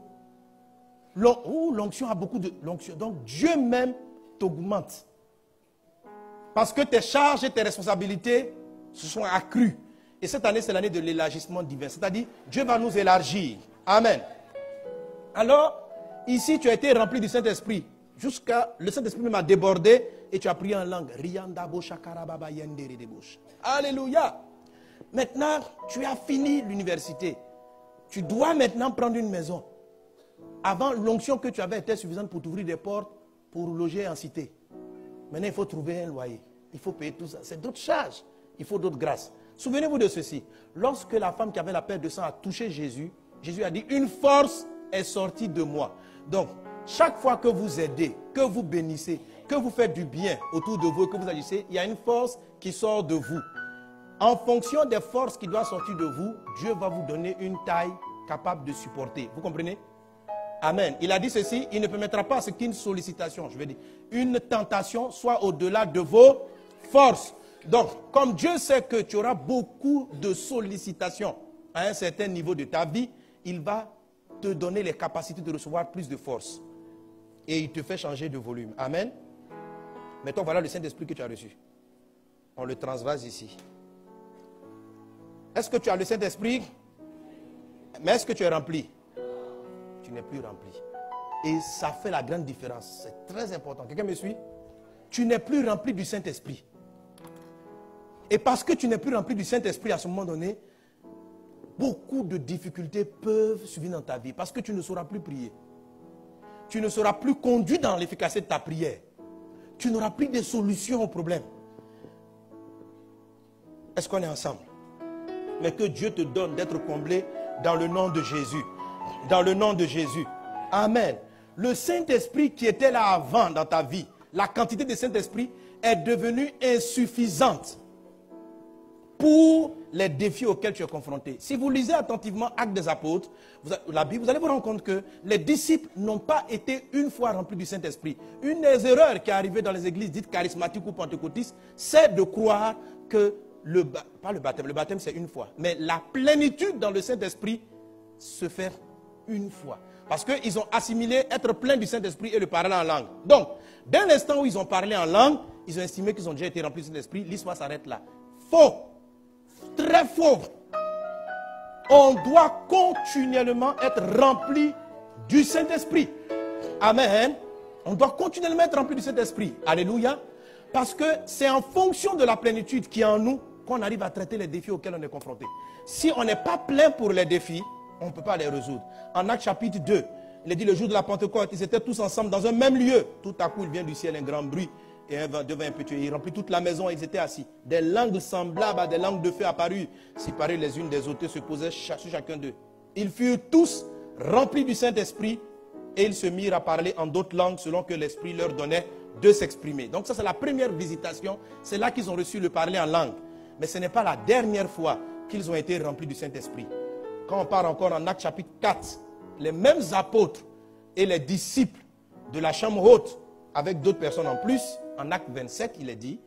L'onction a beaucoup de... Donc Dieu même t'augmente. Parce que tes charges et tes responsabilités se sont accrues. Et cette année, c'est l'année de l'élargissement divin. C'est-à-dire, Dieu va nous élargir. Amen. Alors, ici, tu as été rempli du Saint-Esprit. Le Saint-Esprit m'a débordé et tu as prié en langue. Alléluia. Maintenant, tu as fini l'université. Tu dois maintenant prendre une maison. Avant, l'onction que tu avais était suffisante pour t'ouvrir des portes, pour loger en cité. Maintenant, il faut trouver un loyer. Il faut payer tout ça. C'est d'autres charges. Il faut d'autres grâces. Souvenez-vous de ceci. Lorsque la femme qui avait la perte de sang a touché Jésus, Jésus a dit, une force est sortie de moi. Donc, chaque fois que vous aidez, que vous bénissez, que vous faites du bien autour de vous et que vous agissez, il y a une force qui sort de vous. En fonction des forces qui doivent sortir de vous, Dieu va vous donner une taille capable de supporter. Vous comprenez? Amen. Il a dit ceci, il ne permettra pas à ce qu'une sollicitation, je veux dire, une tentation soit au-delà de vos forces. Donc, comme Dieu sait que tu auras beaucoup de sollicitations à un certain niveau de ta vie, il va te donner les capacités de recevoir plus de force. Et il te fait changer de volume. Amen. Maintenant, voilà le Saint-Esprit que tu as reçu. On le transvase ici. Est-ce que tu as le Saint-Esprit? Mais est-ce que tu es rempli? Tu n'es plus rempli. Et ça fait la grande différence. C'est très important. Quelqu'un me suit? Tu n'es plus rempli du Saint-Esprit. Et parce que tu n'es plus rempli du Saint-Esprit à ce moment donné, beaucoup de difficultés peuvent survenir dans ta vie. Parce que tu ne sauras plus prier. Tu ne seras plus conduit dans l'efficacité de ta prière. Tu n'auras plus de solutions aux problèmes. Est-ce qu'on est ensemble? Mais que Dieu te donne d'être comblé dans le nom de Jésus. Dans le nom de Jésus. Amen. Le Saint-Esprit qui était là avant dans ta vie, la quantité de Saint-Esprit est devenue insuffisante pour les défis auxquels tu es confronté. Si vous lisez attentivement Actes des Apôtres, la Bible, vous allez vous rendre compte que les disciples n'ont pas été une fois remplis du Saint-Esprit. Une des erreurs qui est arrivée dans les églises dites charismatiques ou pentecôtistes, c'est de croire que pas le baptême c'est une fois, mais la plénitude dans le Saint-Esprit se fait une fois. Parce qu'ils ont assimilé être plein du Saint-Esprit et le parler en langue. Donc, dès l'instant où ils ont parlé en langue, ils ont estimé qu'ils ont déjà été remplis du Saint-Esprit. L'histoire s'arrête là. Faux. Très faux. On doit continuellement être rempli du Saint-Esprit. Amen. On doit continuellement être rempli du Saint-Esprit. Alléluia. Parce que c'est en fonction de la plénitude qui est en nous qu'on arrive à traiter les défis auxquels on est confronté. Si on n'est pas plein pour les défis, on ne peut pas les résoudre. En Actes chapitre 2, il est dit le jour de la Pentecôte, ils étaient tous ensemble dans un même lieu. Tout à coup, il vient du ciel un grand bruit et un vent devint impétueux. Il remplit toute la maison et ils étaient assis. Des langues semblables à des langues de feu apparurent, séparées les unes des autres, se posaient sur chacun d'eux. Ils furent tous remplis du Saint-Esprit et ils se mirent à parler en d'autres langues selon que l'Esprit leur donnait de s'exprimer. Donc ça, c'est la première visitation. C'est là qu'ils ont reçu le parler en langue. Mais ce n'est pas la dernière fois qu'ils ont été remplis du Saint-Esprit. Quand on part encore en Actes chapitre 4, les mêmes apôtres et les disciples de la chambre haute, avec d'autres personnes en plus, en Acte 27, il est dit,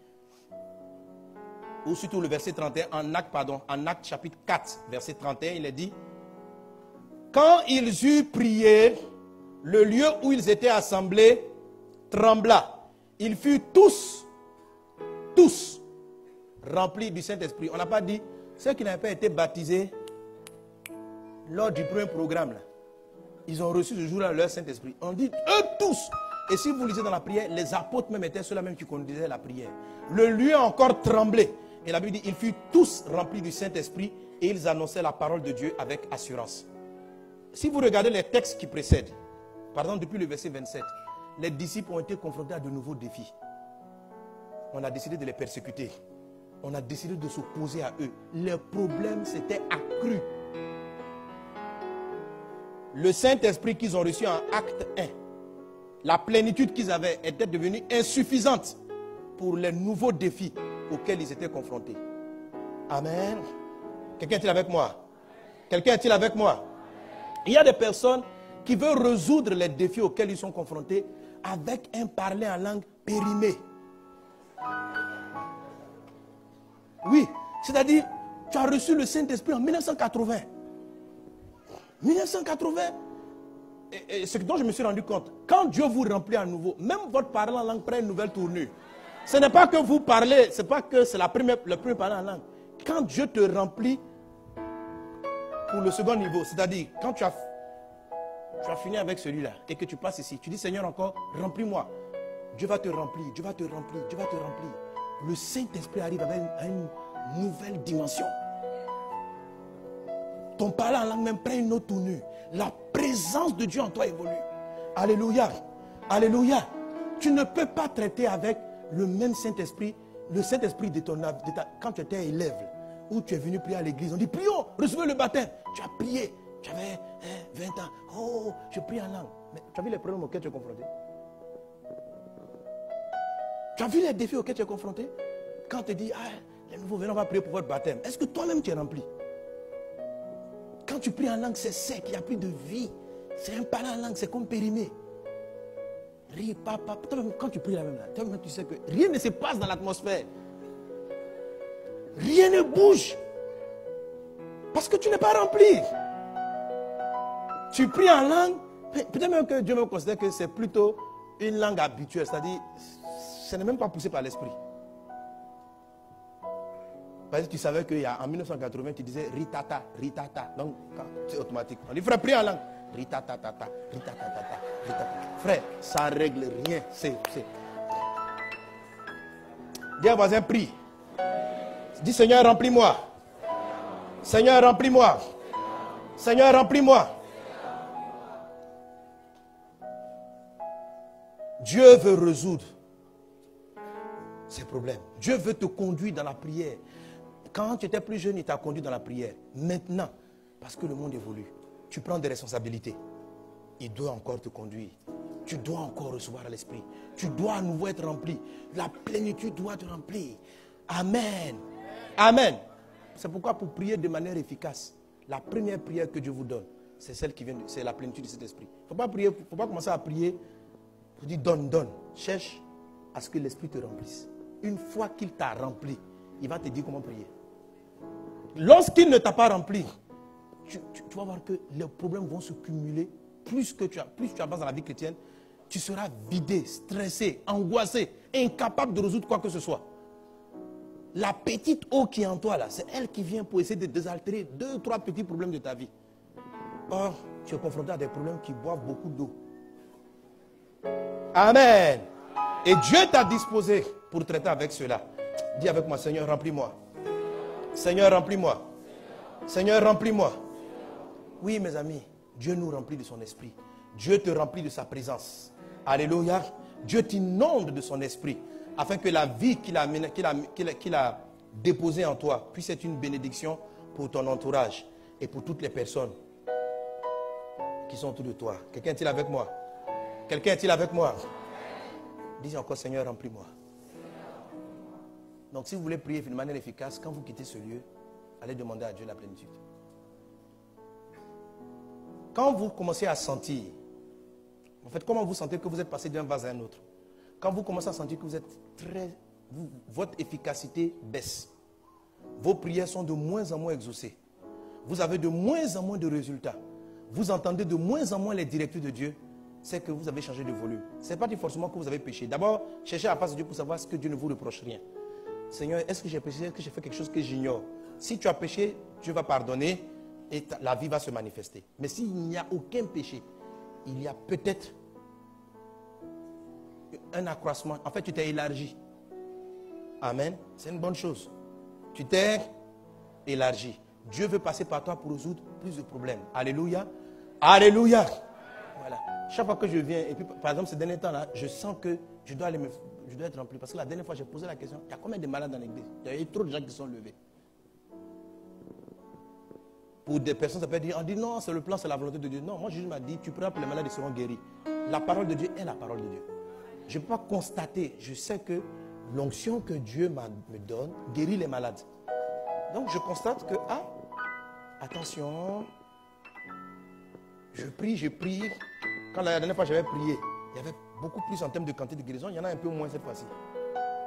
ou surtout le verset 31, en Acte chapitre 4, verset 31, il est dit, quand ils eurent prié, le lieu où ils étaient assemblés trembla. Ils furent tous remplis du Saint-Esprit. On n'a pas dit ceux qui n'avaient pas été baptisés lors du premier programme. Là, ils ont reçu ce jour-là leur Saint-Esprit. On dit eux tous. Et si vous lisez dans la prière, les apôtres même étaient ceux-là même qui conduisaient la prière. Le lieu a encore tremblé. Et la Bible dit, ils furent tous remplis du Saint-Esprit et ils annonçaient la parole de Dieu avec assurance. Si vous regardez les textes qui précèdent, par exemple depuis le verset 27, les disciples ont été confrontés à de nouveaux défis. On a décidé de les persécuter. On a décidé de s'opposer à eux. Les problèmes s'étaient accrus. Le Saint-Esprit qu'ils ont reçu en acte 1, la plénitude qu'ils avaient était devenue insuffisante pour les nouveaux défis auxquels ils étaient confrontés. Amen. Quelqu'un est-il avec moi? Quelqu'un est-il avec moi? Il y a des personnes qui veulent résoudre les défis auxquels ils sont confrontés avec un parler en langue périmé. Oui, c'est-à-dire, tu as reçu le Saint-Esprit en 1980. 1980, et ce dont je me suis rendu compte, quand Dieu vous remplit à nouveau, même votre parler en langue prend une nouvelle tournure. Ce n'est pas que vous parlez, ce n'est pas que c'est le premier parler en langue. Quand Dieu te remplit pour le second niveau, c'est-à-dire quand tu as fini avec celui-là et que tu passes ici, tu dis Seigneur encore, remplis-moi. Dieu va te remplir, Dieu va te remplir, Dieu va te remplir. Le Saint-Esprit arrive avec une nouvelle dimension. Ton parler en langue même prend une autre tournure. La présence de Dieu en toi évolue. Alléluia. Alléluia. Tu ne peux pas traiter avec le même Saint-Esprit, le Saint-Esprit de quand tu étais élève, où tu es venu prier à l'église. On dit, prions, recevez le baptême. Tu as prié, tu avais 20 ans. Oh, je prie en langue. Mais tu as vu les problèmes auxquels tu es confronté? Tu as vu les défis auxquels tu es confronté? Quand on te dit, les nouveaux venants, on va prier pour votre baptême. Est-ce que toi-même tu es rempli? Quand tu pries en langue, c'est sec, il n'y a plus de vie. C'est un parler en langue, c'est comme périmé. Quand tu pries la même là, toi-même tu sais que rien ne se passe dans l'atmosphère. Rien ne bouge. Parce que tu n'es pas rempli. Tu pries en langue, peut-être même que Dieu me considère que c'est plutôt une langue habituelle. C'est-à-dire, ce n'est même pas poussé par l'esprit. Parce que tu savais qu'en 1980, tu disais ritata, ritata. Donc, c'est automatique. On dit, frère, prie en langue. Ritatatata, ritatatata, ritata. Frère, ça ne règle rien. Dis à voisin, prie. Dis, Seigneur, remplis-moi. Seigneur, remplis-moi. Seigneur, remplis-moi. Dieu veut résoudre ces problèmes. Dieu veut te conduire dans la prière. Quand tu étais plus jeune, il t'a conduit dans la prière. Maintenant, parce que le monde évolue, tu prends des responsabilités. Il doit encore te conduire. Tu dois encore recevoir l'Esprit. Tu dois à nouveau être rempli. La plénitude doit te remplir. Amen. Amen. C'est pourquoi pour prier de manière efficace, la première prière que Dieu vous donne, c'est celle qui vient, c'est la plénitude de cet esprit. Il ne faut pas commencer à prier pour dire donne, donne. Cherche à ce que l'Esprit te remplisse. Une fois qu'il t'a rempli, il va te dire comment prier. Lorsqu'il ne t'a pas rempli, tu vas voir que les problèmes vont se cumuler. Plus tu avances dans la vie chrétienne, tu seras vidé, stressé, angoissé, incapable de résoudre quoi que ce soit. La petite eau qui est en toi là, c'est elle qui vient pour essayer de désaltérer 2-3 petits problèmes de ta vie. Or, tu es confronté à des problèmes qui boivent beaucoup d'eau. Amen. Et Dieu t'a disposé pour traiter avec cela. Dis avec moi, Seigneur, remplis-moi. Seigneur, remplis-moi. Seigneur, remplis-moi. Oui, mes amis, Dieu nous remplit de son esprit. Dieu te remplit de sa présence. Alléluia. Dieu t'inonde de son esprit, afin que la vie qu'il a déposée en toi puisse être une bénédiction pour ton entourage et pour toutes les personnes qui sont autour de toi. Quelqu'un est-il avec moi? Quelqu'un est-il avec moi? Dis encore, Seigneur, remplis-moi. Donc si vous voulez prier de manière efficace, quand vous quittez ce lieu, allez demander à Dieu la plénitude. Quand vous commencez à sentir, en fait, comment vous sentez que vous êtes passé d'un vase à un autre? Quand vous commencez à sentir que vous êtes votre efficacité baisse. Vos prières sont de moins en moins exaucées. Vous avez de moins en moins de résultats. Vous entendez de moins en moins les directives de Dieu. C'est que vous avez changé de volume. Ce n'est pas dit forcément que vous avez péché. D'abord, cherchez à la face de Dieu pour savoir ce que Dieu ne vous reproche rien. Seigneur, est-ce que j'ai péché? Est-ce que j'ai fait quelque chose que j'ignore? Si tu as péché, Dieu va pardonner et la vie va se manifester. Mais s'il n'y a aucun péché, il y a peut-être un accroissement. En fait, tu t'es élargi. Amen. C'est une bonne chose. Tu t'es élargi. Dieu veut passer par toi pour résoudre plus de problèmes. Alléluia. Alléluia. Voilà. Chaque fois que je viens, et puis par exemple, ces derniers temps-là, je sens que je dois être rempli. Parce que la dernière fois, j'ai posé la question, il y a combien de malades dans l'église? Il y a eu trop de gens qui sont levés. Pour des personnes, ça peut dire, on dit non, c'est le plan, c'est la volonté de Dieu. Non, moi, Jésus m'a dit, tu pries pour les malades, ils seront guéris. La parole de Dieu est la parole de Dieu. Je ne peux pas constater, je sais que l'onction que Dieu me donne guérit les malades. Donc je constate que, attention, je prie. Quand la dernière fois j'avais prié, il y avait beaucoup plus en termes de quantité de guérison, il y en a un peu moins cette fois-ci.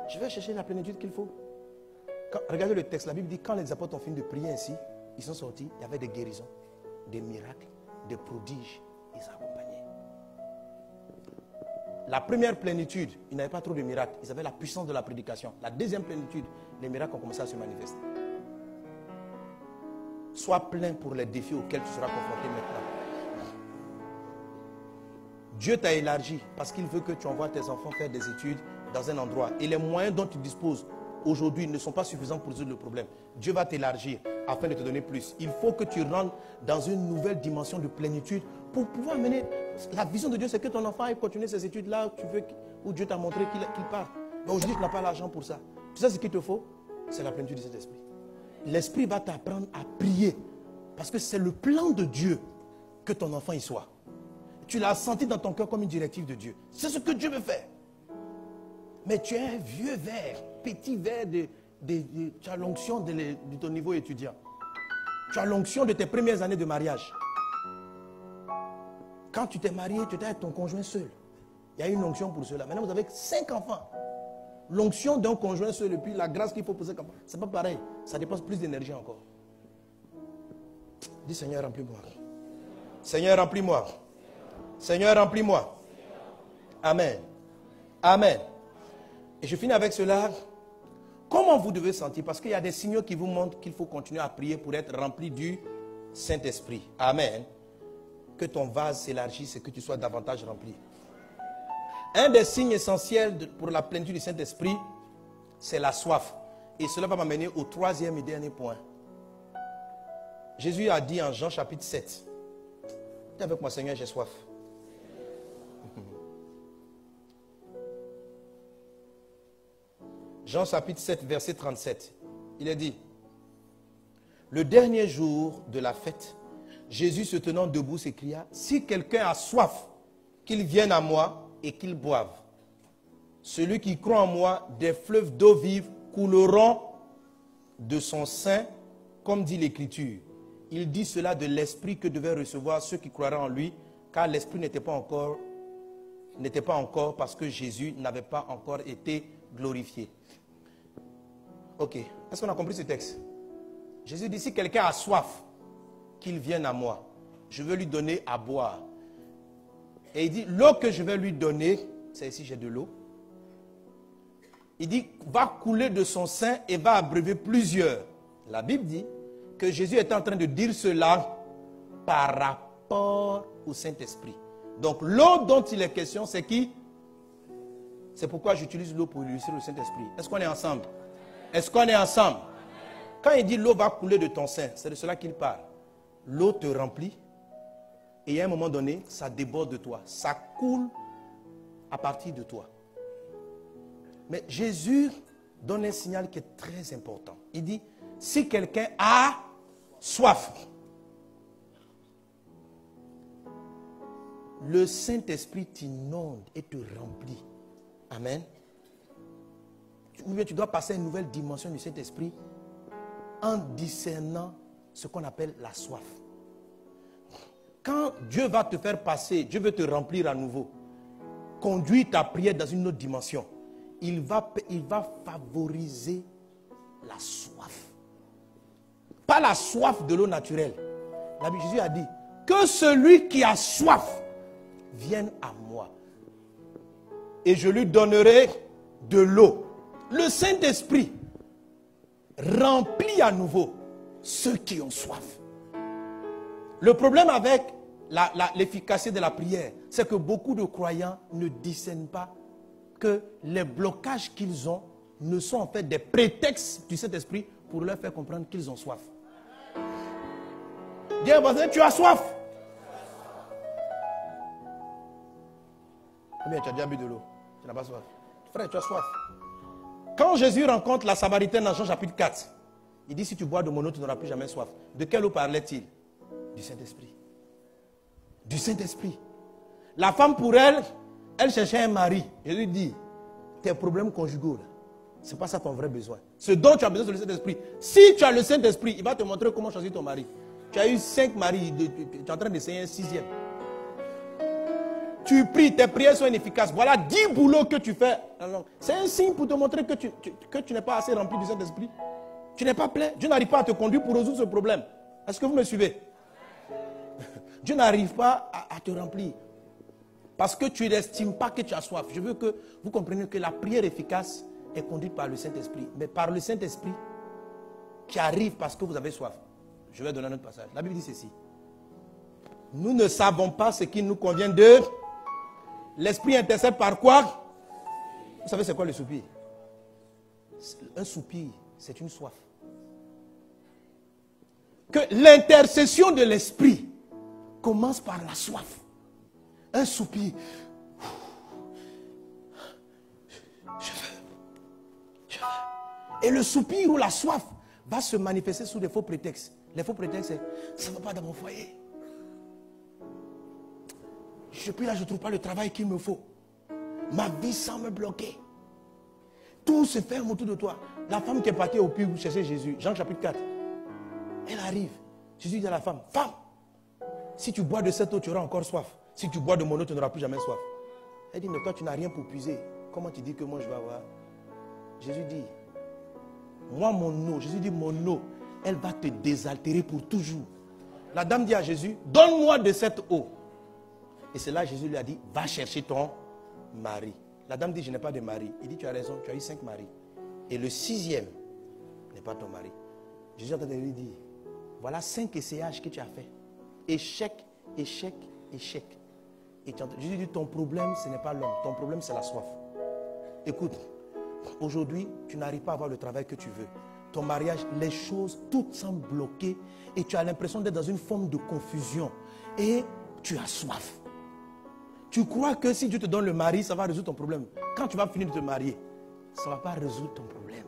Je vais chercher la plénitude qu'il faut. Regardez le texte, la Bible dit, quand les apôtres ont fini de prier ainsi, ils sont sortis, il y avait des guérisons, des miracles, des prodiges, ils accompagnaient. La première plénitude, ils n'avaient pas trop de miracles, ils avaient la puissance de la prédication. La deuxième plénitude, les miracles ont commencé à se manifester. Sois plein pour les défis auxquels tu seras confronté maintenant. Dieu t'a élargi parce qu'il veut que tu envoies tes enfants faire des études dans un endroit. Et les moyens dont tu disposes aujourd'hui ne sont pas suffisants pour résoudre le problème. Dieu va t'élargir afin de te donner plus. Il faut que tu rentres dans une nouvelle dimension de plénitude pour pouvoir mener. La vision de Dieu, c'est que ton enfant aille continuer ses études là où Dieu t'a montré qu'il part. Mais aujourd'hui, tu n'as pas l'argent pour ça. Tu sais ce qu'il te faut? C'est la plénitude de cet esprit. L'esprit va t'apprendre à prier. Parce que c'est le plan de Dieu que ton enfant y soit. Tu l'as senti dans ton cœur comme une directive de Dieu. C'est ce que Dieu veut faire. Mais tu es un vieux verre, petit verre tu as l'onction de ton niveau étudiant. Tu as l'onction de tes premières années de mariage. Quand tu t'es marié, tu étais avec ton conjoint seul. Il y a une onction pour cela. Maintenant, vous avez 5 enfants. L'onction d'un conjoint seul et puis la grâce qu'il faut poser comme ça, c'est pas pareil. Ça dépense plus d'énergie encore. Dis Seigneur, remplis-moi. Seigneur, remplis-moi. Seigneur, remplis-moi. Amen. Amen. Et je finis avec cela. Comment vous devez sentir? Parce qu'il y a des signaux qui vous montrent qu'il faut continuer à prier pour être rempli du Saint-Esprit. Amen. Que ton vase s'élargisse et que tu sois davantage rempli. Un des signes essentiels pour la plénitude du Saint-Esprit, c'est la soif. Et cela va m'amener au 3e et dernier point. Jésus a dit en Jean chapitre 7. Dis avec moi, Seigneur, j'ai soif. Jean chapitre 7, verset 37. Il est dit, Le dernier jour de la fête, Jésus se tenant debout s'écria, « Si quelqu'un a soif, qu'il vienne à moi et qu'il boive. Celui qui croit en moi, des fleuves d'eau vive couleront de son sein, comme dit l'Écriture. » Il dit cela de l'Esprit que devaient recevoir ceux qui croiraient en lui, car l'Esprit n'était pas encore parce que Jésus n'avait pas encore été glorifié. Ok, est-ce qu'on a compris ce texte? Jésus dit, si quelqu'un a soif, qu'il vienne à moi. Je veux lui donner à boire. Et il dit, l'eau que je vais lui donner, c'est ici j'ai de l'eau. Il dit, va couler de son sein et va abreuver plusieurs. La Bible dit que Jésus est en train de dire cela par rapport au Saint-Esprit. Donc l'eau dont il est question, c'est qui? C'est pourquoi j'utilise l'eau pour illustrer le Saint-Esprit. Est-ce qu'on est ensemble? Est-ce qu'on est ensemble? Quand il dit l'eau va couler de ton sein, c'est de cela qu'il parle. L'eau te remplit et à un moment donné, ça déborde de toi. Ça coule à partir de toi. Mais Jésus donne un signal qui est très important. Il dit, si quelqu'un a soif, le Saint-Esprit t'inonde et te remplit. Amen. Ou bien tu dois passer à une nouvelle dimension du Saint-Esprit en discernant ce qu'on appelle la soif. Quand Dieu va te faire passer, Dieu veut te remplir à nouveau, conduire ta prière dans une autre dimension, il va favoriser la soif. Pas la soif de l'eau naturelle. Jésus a dit, que celui qui a soif vienne à moi. Et je lui donnerai de l'eau. Le Saint-Esprit remplit à nouveau ceux qui ont soif. Le problème avec l'efficacité de la prière, c'est que beaucoup de croyants ne discernent pas que les blocages qu'ils ont ne sont en fait des prétextes du Saint-Esprit pour leur faire comprendre qu'ils ont soif. Dis à voisin, tu as soif. Combien tu as déjà bu de l'eau? Tu n'as pas soif. Frère, tu as soif. Quand Jésus rencontre la Samaritaine dans Jean chapitre 4, il dit, si tu bois de mon eau, tu n'auras plus jamais soif. De quelle eau parlait-il? Du Saint-Esprit. Du Saint-Esprit. La femme, pour elle, elle cherchait un mari. Jésus dit, tes problèmes conjugaux, ce n'est pas ça ton vrai besoin. Ce dont tu as besoin, c'est le Saint-Esprit. Si tu as le Saint-Esprit, il va te montrer comment choisir ton mari. Tu as eu 5 maris, tu es en train d'essayer un 6e. Tu pries, tes prières sont inefficaces. Voilà 10 boulots que tu fais. C'est un signe pour te montrer que tu n'es pas assez rempli du Saint-Esprit. Tu n'es pas plein. Dieu n'arrive pas à te conduire pour résoudre ce problème. Est-ce que vous me suivez? Dieu n'arrive pas à te remplir. Parce que tu n'estimes pas que tu as soif. Je veux que vous compreniez que la prière efficace est conduite par le Saint-Esprit. Mais par le Saint-Esprit qui arrive parce que vous avez soif. Je vais donner un autre passage. La Bible dit ceci. Nous ne savons pas ce qu'il nous convient de... L'Esprit intercède par quoi? Vous savez c'est quoi le soupir? Un soupir, c'est une soif. Que l'intercession de l'Esprit commence par la soif. Un soupir. Je veux. Et le soupir ou la soif va se manifester sous des faux prétextes. Les faux prétextes, c'est ça ne va pas dans mon foyer. Depuis là, je ne trouve pas le travail qu'il me faut. Ma vie semble bloquer. Tout se ferme autour de toi. La femme qui est partie au puits chercher Jésus, Jean chapitre 4, elle arrive. Jésus dit à la femme, femme, si tu bois de cette eau, tu auras encore soif. Si tu bois de mon eau, tu n'auras plus jamais soif. Elle dit, mais toi, tu n'as rien pour puiser. Comment tu dis que moi, je vais avoir? Jésus dit, moi, mon eau, Jésus dit, mon eau, elle va te désaltérer pour toujours. La dame dit à Jésus, donne-moi de cette eau. Et c'est là Jésus lui a dit, va chercher ton mari. La dame dit, je n'ai pas de mari. Il dit, tu as raison, tu as eu 5 maris. Et le 6e n'est pas ton mari. Jésus est en train de lui dire, voilà 5 essayages que tu as fait. Échec, échec, échec. Et Jésus dit, ton problème, ce n'est pas l'homme. Ton problème, c'est la soif. Écoute, aujourd'hui, tu n'arrives pas à avoir le travail que tu veux. Ton mariage, les choses, toutes semblent bloquées. Et tu as l'impression d'être dans une forme de confusion. Et tu as soif. Tu crois que si Dieu te donne le mari, ça va résoudre ton problème. Quand tu vas finir de te marier, ça ne va pas résoudre ton problème.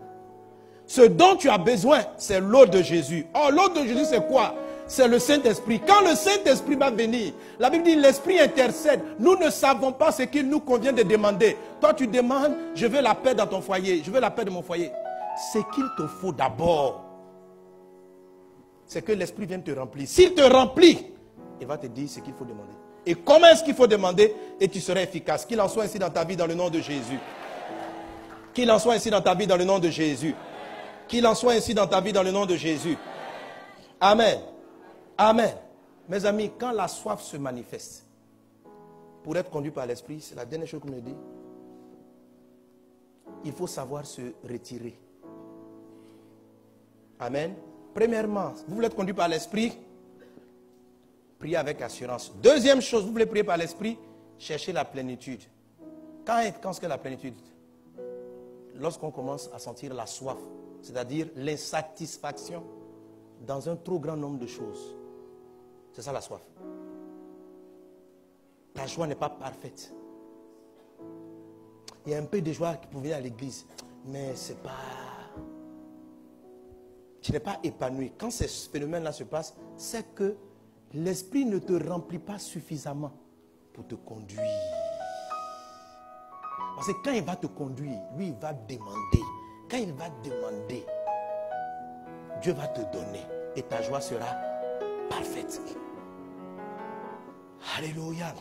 Ce dont tu as besoin, c'est l'eau de Jésus. Or, l'eau de Jésus, c'est quoi? C'est le Saint-Esprit. Quand le Saint-Esprit va venir, la Bible dit, l'Esprit intercède. Nous ne savons pas ce qu'il nous convient de demander. Toi, tu demandes, je veux la paix dans ton foyer. Je veux la paix de mon foyer. Ce qu'il te faut d'abord, c'est que l'Esprit vienne te remplir. S'il te remplit, il va te dire ce qu'il faut demander. Et comment est-ce qu'il faut demander? Et tu seras efficace. Qu'il en soit ainsi dans ta vie dans le nom de Jésus. Qu'il en soit ainsi dans ta vie dans le nom de Jésus. Qu'il en soit ainsi dans ta vie dans le nom de Jésus. Amen. Amen. Mes amis, quand la soif se manifeste, pour être conduit par l'Esprit, c'est la dernière chose qu'on me dit. Il faut savoir se retirer. Amen. Premièrement, vous voulez être conduit par l'Esprit, priez avec assurance. Deuxième chose, vous voulez prier par l'Esprit, cherchez la plénitude. Quand est-ce que la plénitude? Lorsqu'on commence à sentir la soif, c'est-à-dire l'insatisfaction dans un trop grand nombre de choses. C'est ça la soif. Ta joie n'est pas parfaite. Il y a un peu de joie pour venir à l'église, mais c'est pas... Tu n'es pas épanoui. Quand ce phénomène-là se passe, c'est que l'Esprit ne te remplit pas suffisamment pour te conduire. Parce que quand il va te conduire, lui, il va demander. Quand il va demander, Dieu va te donner. Et ta joie sera parfaite. Alléluia.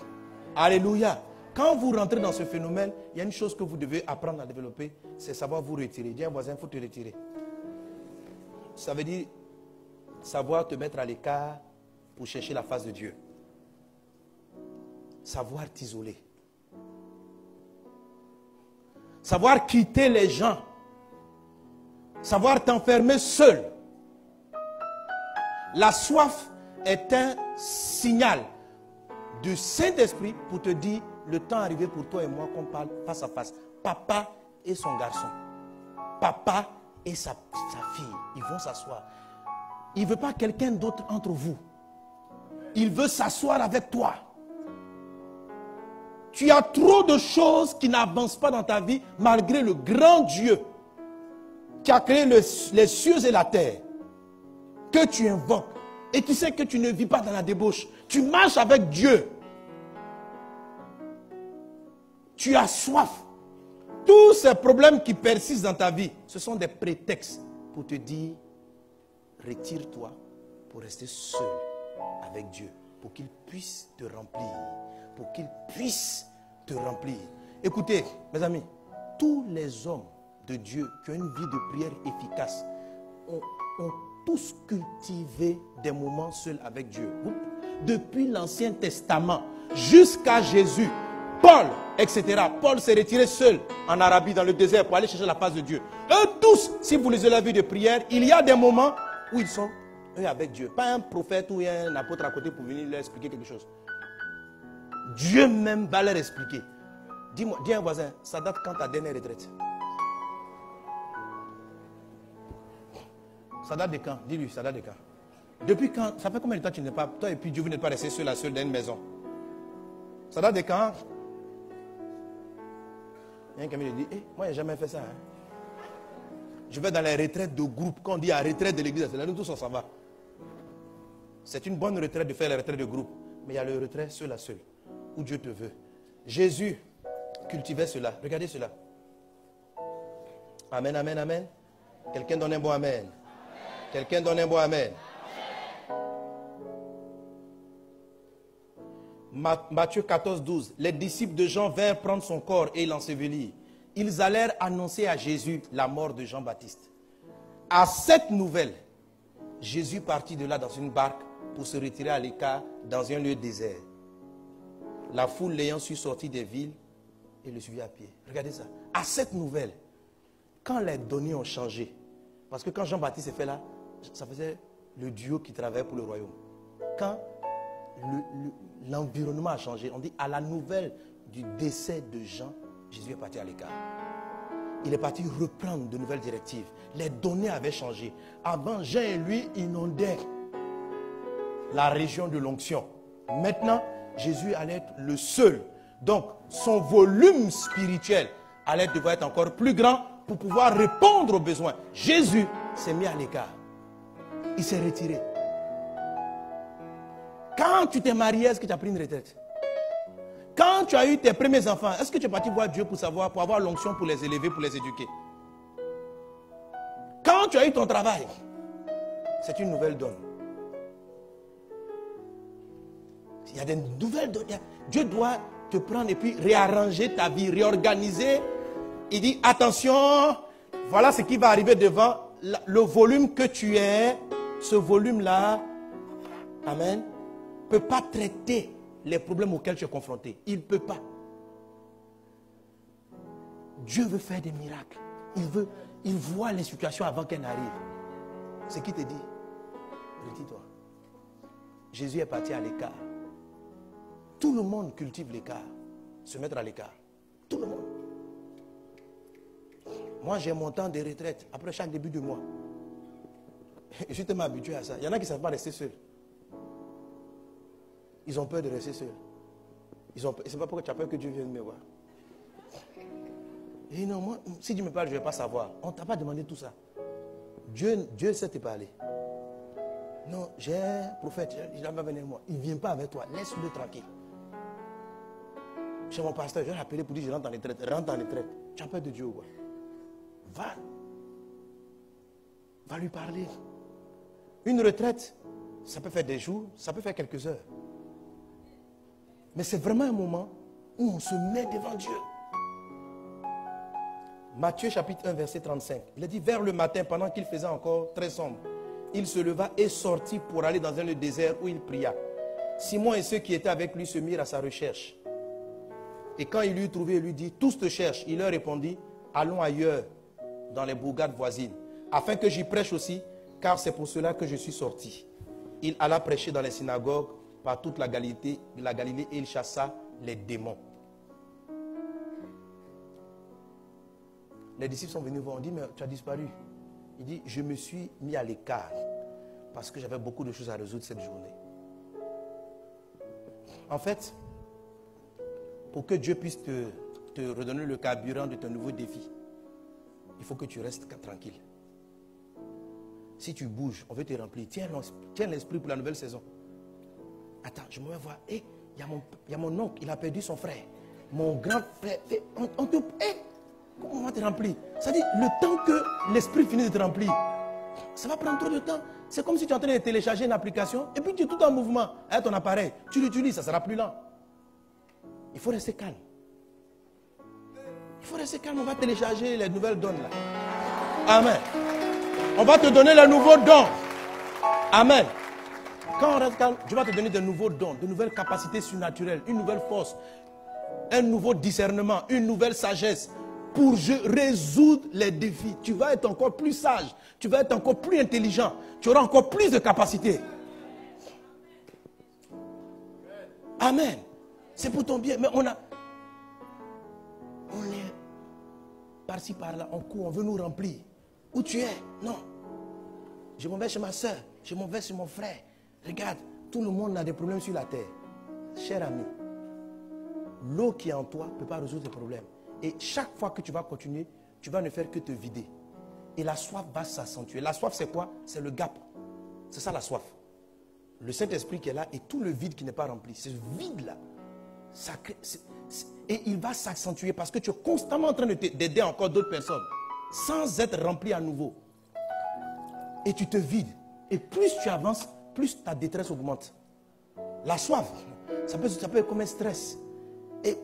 Alléluia. Quand vous rentrez dans ce phénomène, il y a une chose que vous devez apprendre à développer, c'est savoir vous retirer. Dis à un voisin, il faut te retirer. Ça veut dire savoir te mettre à l'écart pour chercher la face de Dieu. Savoir t'isoler. Savoir quitter les gens. Savoir t'enfermer seul. La soif est un signal du Saint-Esprit pour te dire le temps est arrivé pour toi et moi qu'on parle face à face. Papa et son garçon. Papa et sa fille. Ils vont s'asseoir. Il ne veut pas quelqu'un d'autre entre vous. Il veut s'asseoir avec toi. Tu as trop de choses qui n'avancent pas dans ta vie malgré le grand Dieu qui a créé les cieux et la terre, que tu invoques. Et tu sais que tu ne vis pas dans la débauche. Tu marches avec Dieu. Tu as soif. Tous ces problèmes qui persistent dans ta vie, ce sont des prétextes pour te dire, retire-toi pour rester seul avec Dieu, pour qu'il puisse te remplir, pour qu'il puisse te remplir. Écoutez, mes amis, tous les hommes de Dieu qui ont une vie de prière efficace ont tous cultivé des moments seuls avec Dieu. Depuis l'Ancien Testament jusqu'à Jésus, Paul, etc. Paul s'est retiré seul en Arabie, dans le désert, pour aller chercher la face de Dieu. Eux tous, si vous lisez la vie de prière, il y a des moments où ils sont, eux, avec Dieu. Pas un prophète ou un apôtre à côté pour venir leur expliquer quelque chose. Dieu même va leur expliquer. Dis-moi, dis à un voisin, ça date quand ta dernière retraite? Ça date de quand? Dis-lui, ça date de quand? Depuis quand? Ça fait combien de temps que tu n'es pas, toi et puis Dieu, vous n'êtes pas resté seul dans une maison? Ça date de quand? Il y a quelqu'un qui me dit, moi, je n'ai jamais fait ça. Je vais dans les retraites de groupe. Quand on dit à retraite de l'église, nous tous on s'en va. C'est une bonne retraite de faire la retraite de groupe. Mais il y a le retrait seul à seul, où Dieu te veut. Jésus cultivait cela. Regardez cela. Amen, amen, amen. Quelqu'un donne un bon amen. Quelqu'un donne un bon amen. Matthieu 14, 12. Les disciples de Jean vinrent prendre son corps et l'ensevelir. Ils allèrent annoncer à Jésus la mort de Jean-Baptiste. À cette nouvelle, Jésus partit de là dans une barque pour se retirer à l'écart dans un lieu désert. La foule l'ayant su sortir des villes et le suivit à pied. Regardez ça. À cette nouvelle, quand les données ont changé, parce que quand Jean-Baptiste s'est fait là, ça faisait le duo qui travaillait pour le royaume. Quand l'environnement a changé, on dit à la nouvelle du décès de Jean, Jésus est parti à l'écart. Il est parti reprendre de nouvelles directives. Les données avaient changé. Avant, Jean et lui inondaient la région de l'onction. Maintenant, Jésus allait être le seul. Donc, son volume spirituel allait devoir être encore plus grand pour pouvoir répondre aux besoins. Jésus s'est mis à l'écart. Il s'est retiré. Quand tu t'es marié, est-ce que tu as pris une retraite? Quand tu as eu tes premiers enfants, est-ce que tu es parti voir Dieu pour savoir, pour avoir l'onction pour les élever, pour les éduquer? Quand tu as eu ton travail, c'est une nouvelle donne. Il y a des nouvelles donnes. Dieu doit te prendre et puis réarranger ta vie, réorganiser. Il dit, attention, voilà ce qui va arriver devant le volume que tu es. Ce volume-là, amen, ne peut pas traiter les problèmes auxquels tu es confronté. Il ne peut pas. Dieu veut faire des miracles. Il voit les situations avant qu'elles n'arrivent. Ce qui te dit, retire-toi. Jésus est parti à l'écart. Tout le monde cultive l'écart. Se mettre à l'écart. Tout le monde. Moi, j'ai mon temps de retraite après chaque début de mois. Je suis tellement habitué à ça. Il y en a qui ne savent pas rester seuls. Ils ont peur de rester seuls. Ce n'est pas pourquoi tu as peur que Dieu vienne me voir. Et non, moi, si Dieu me parle, je ne vais pas savoir. On ne t'a pas demandé tout ça. Dieu sait te parler. Non, j'ai un prophète, il va venir moi. Il ne vient pas avec toi. Laisse-le tranquille. Chez mon pasteur, je vais l'appeler pour dire je rentre en retraite. Rentre en retraite. Tu as peur de Dieu ou quoi? Va lui parler. Une retraite, ça peut faire des jours, ça peut faire quelques heures. Mais c'est vraiment un moment où on se met devant Dieu. Matthieu chapitre 1 verset 35. Il a dit vers le matin pendant qu'il faisait encore très sombre. Il se leva et sortit pour aller dans un désert où il pria. Simon et ceux qui étaient avec lui se mirent à sa recherche. Et quand il l'eut trouvé, il lui dit, tous te cherchent. Il leur répondit, allons ailleurs, dans les bourgades voisines, afin que j'y prêche aussi, car c'est pour cela que je suis sorti. Il alla prêcher dans les synagogues par toute la Galilée et il chassa les démons. Les disciples sont venus voir, on dit, mais tu as disparu. Il dit, je me suis mis à l'écart parce que j'avais beaucoup de choses à résoudre cette journée. En fait, pour que Dieu puisse te redonner le carburant de ton nouveau défi, il faut que tu restes tranquille. Si tu bouges, on veut te remplir. Tiens l'esprit pour la nouvelle saison. Attends, je me vais voir. Il y a mon oncle, il a perdu son frère. Mon grand frère, comment on va te remplir? Ça dit, le temps que l'esprit finit de te remplir, ça va prendre trop de temps. C'est comme si tu es en train de télécharger une application et puis tu es tout en mouvement avec ton appareil. Tu l'utilises, ça sera plus lent. Il faut rester calme. Il faut rester calme, on va télécharger les nouvelles donnes là. Amen. On va te donner les nouveaux dons. Amen. Quand on reste calme, Dieu va te donner de nouveaux dons, de nouvelles capacités surnaturelles, une nouvelle force, un nouveau discernement, une nouvelle sagesse pour résoudre les défis. Tu vas être encore plus sage, tu vas être encore plus intelligent, tu auras encore plus de capacités. Amen. C'est pour ton bien. Mais on est par-ci par-là, on court, on veut nous remplir. Où tu es? Non. Je m'en vais chez ma soeur, je m'en vais chez mon frère. Regarde, tout le monde a des problèmes sur la terre. Cher ami, l'eau qui est en toi ne peut pas résoudre tes problèmes. Et chaque fois que tu vas continuer, tu vas ne faire que te vider. Et la soif va s'accentuer. La soif, c'est quoi? C'est le gap. C'est ça la soif. Le Saint-Esprit qui est là et tout le vide qui n'est pas rempli. Ce vide-là, et il va s'accentuer parce que tu es constamment en train d'aider encore d'autres personnes sans être rempli à nouveau. Et tu te vides. Et plus tu avances, plus ta détresse augmente. La soif, ça peut être comme un stress. Et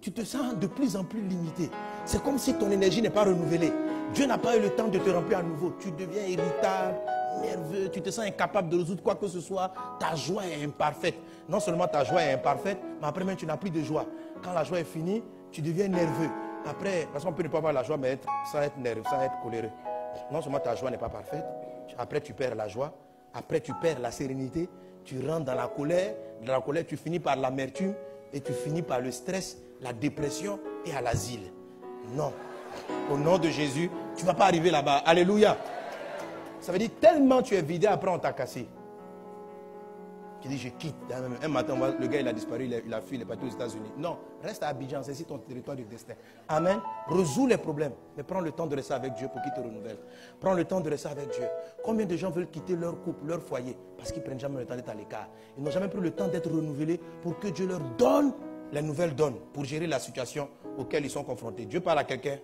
tu te sens de plus en plus limité. C'est comme si ton énergie n'est pas renouvelée. Dieu n'a pas eu le temps de te remplir à nouveau. Tu deviens irritable, nerveux, tu te sens incapable de résoudre quoi que ce soit. Ta joie est imparfaite. Non seulement ta joie est imparfaite, mais après même tu n'as plus de joie. Quand la joie est finie, tu deviens nerveux. Après, parce qu'on peut ne pas avoir la joie, mais sans être nerveux, sans être coléreux. Non seulement ta joie n'est pas parfaite, après tu perds la joie, après tu perds la sérénité, tu rentres dans la colère tu finis par l'amertume et tu finis par le stress, la dépression et à l'asile. Non. Au nom de Jésus, tu ne vas pas arriver là-bas. Alléluia. Ça veut dire tellement tu es vidé, après on t'a cassé. Tu dis, je quitte. Un matin, le gars, il a disparu, il a fui, il est parti aux États-Unis. Non, reste à Abidjan, c'est ici ton territoire de destin. Amen. Résous les problèmes, mais prends le temps de rester avec Dieu pour qu'il te renouvelle. Prends le temps de rester avec Dieu. Combien de gens veulent quitter leur couple, leur foyer, parce qu'ils ne prennent jamais le temps d'être à l'écart. Ils n'ont jamais pris le temps d'être renouvelés pour que Dieu leur donne les nouvelles donnes pour gérer la situation auquel ils sont confrontés. Dieu parle à quelqu'un?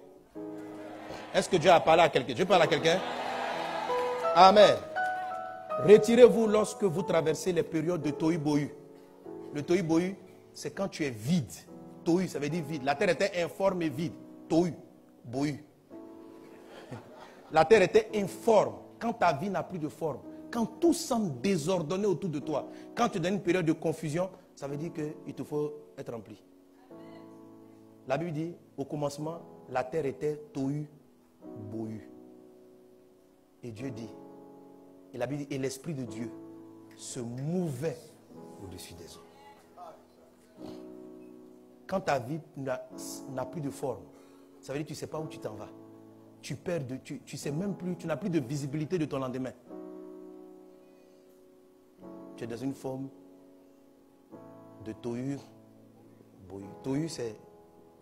Est-ce que Dieu a parlé à quelqu'un? Dieu parle à quelqu'un? Amen. Retirez-vous lorsque vous traversez les périodes de tohu-bohu. Le tohu-bohu, c'est quand tu es vide. Tohu, ça veut dire vide. La terre était informe et vide. Tohu-bohu. La terre était informe. Quand ta vie n'a plus de forme. Quand tout semble désordonné autour de toi. Quand tu es dans une période de confusion, ça veut dire qu'il te faut être rempli. La Bible dit, au commencement, la terre était tohu-bohu. Et Dieu dit, et la Bible dit, et l'Esprit de Dieu se mouvait au-dessus des eaux. Quand ta vie n'a plus de forme, ça veut dire que tu ne sais pas où tu t'en vas. Tu perds tu sais même plus, tu n'as plus de visibilité de ton lendemain. Tu es dans une forme de tohu-bohu. Tohu, c'est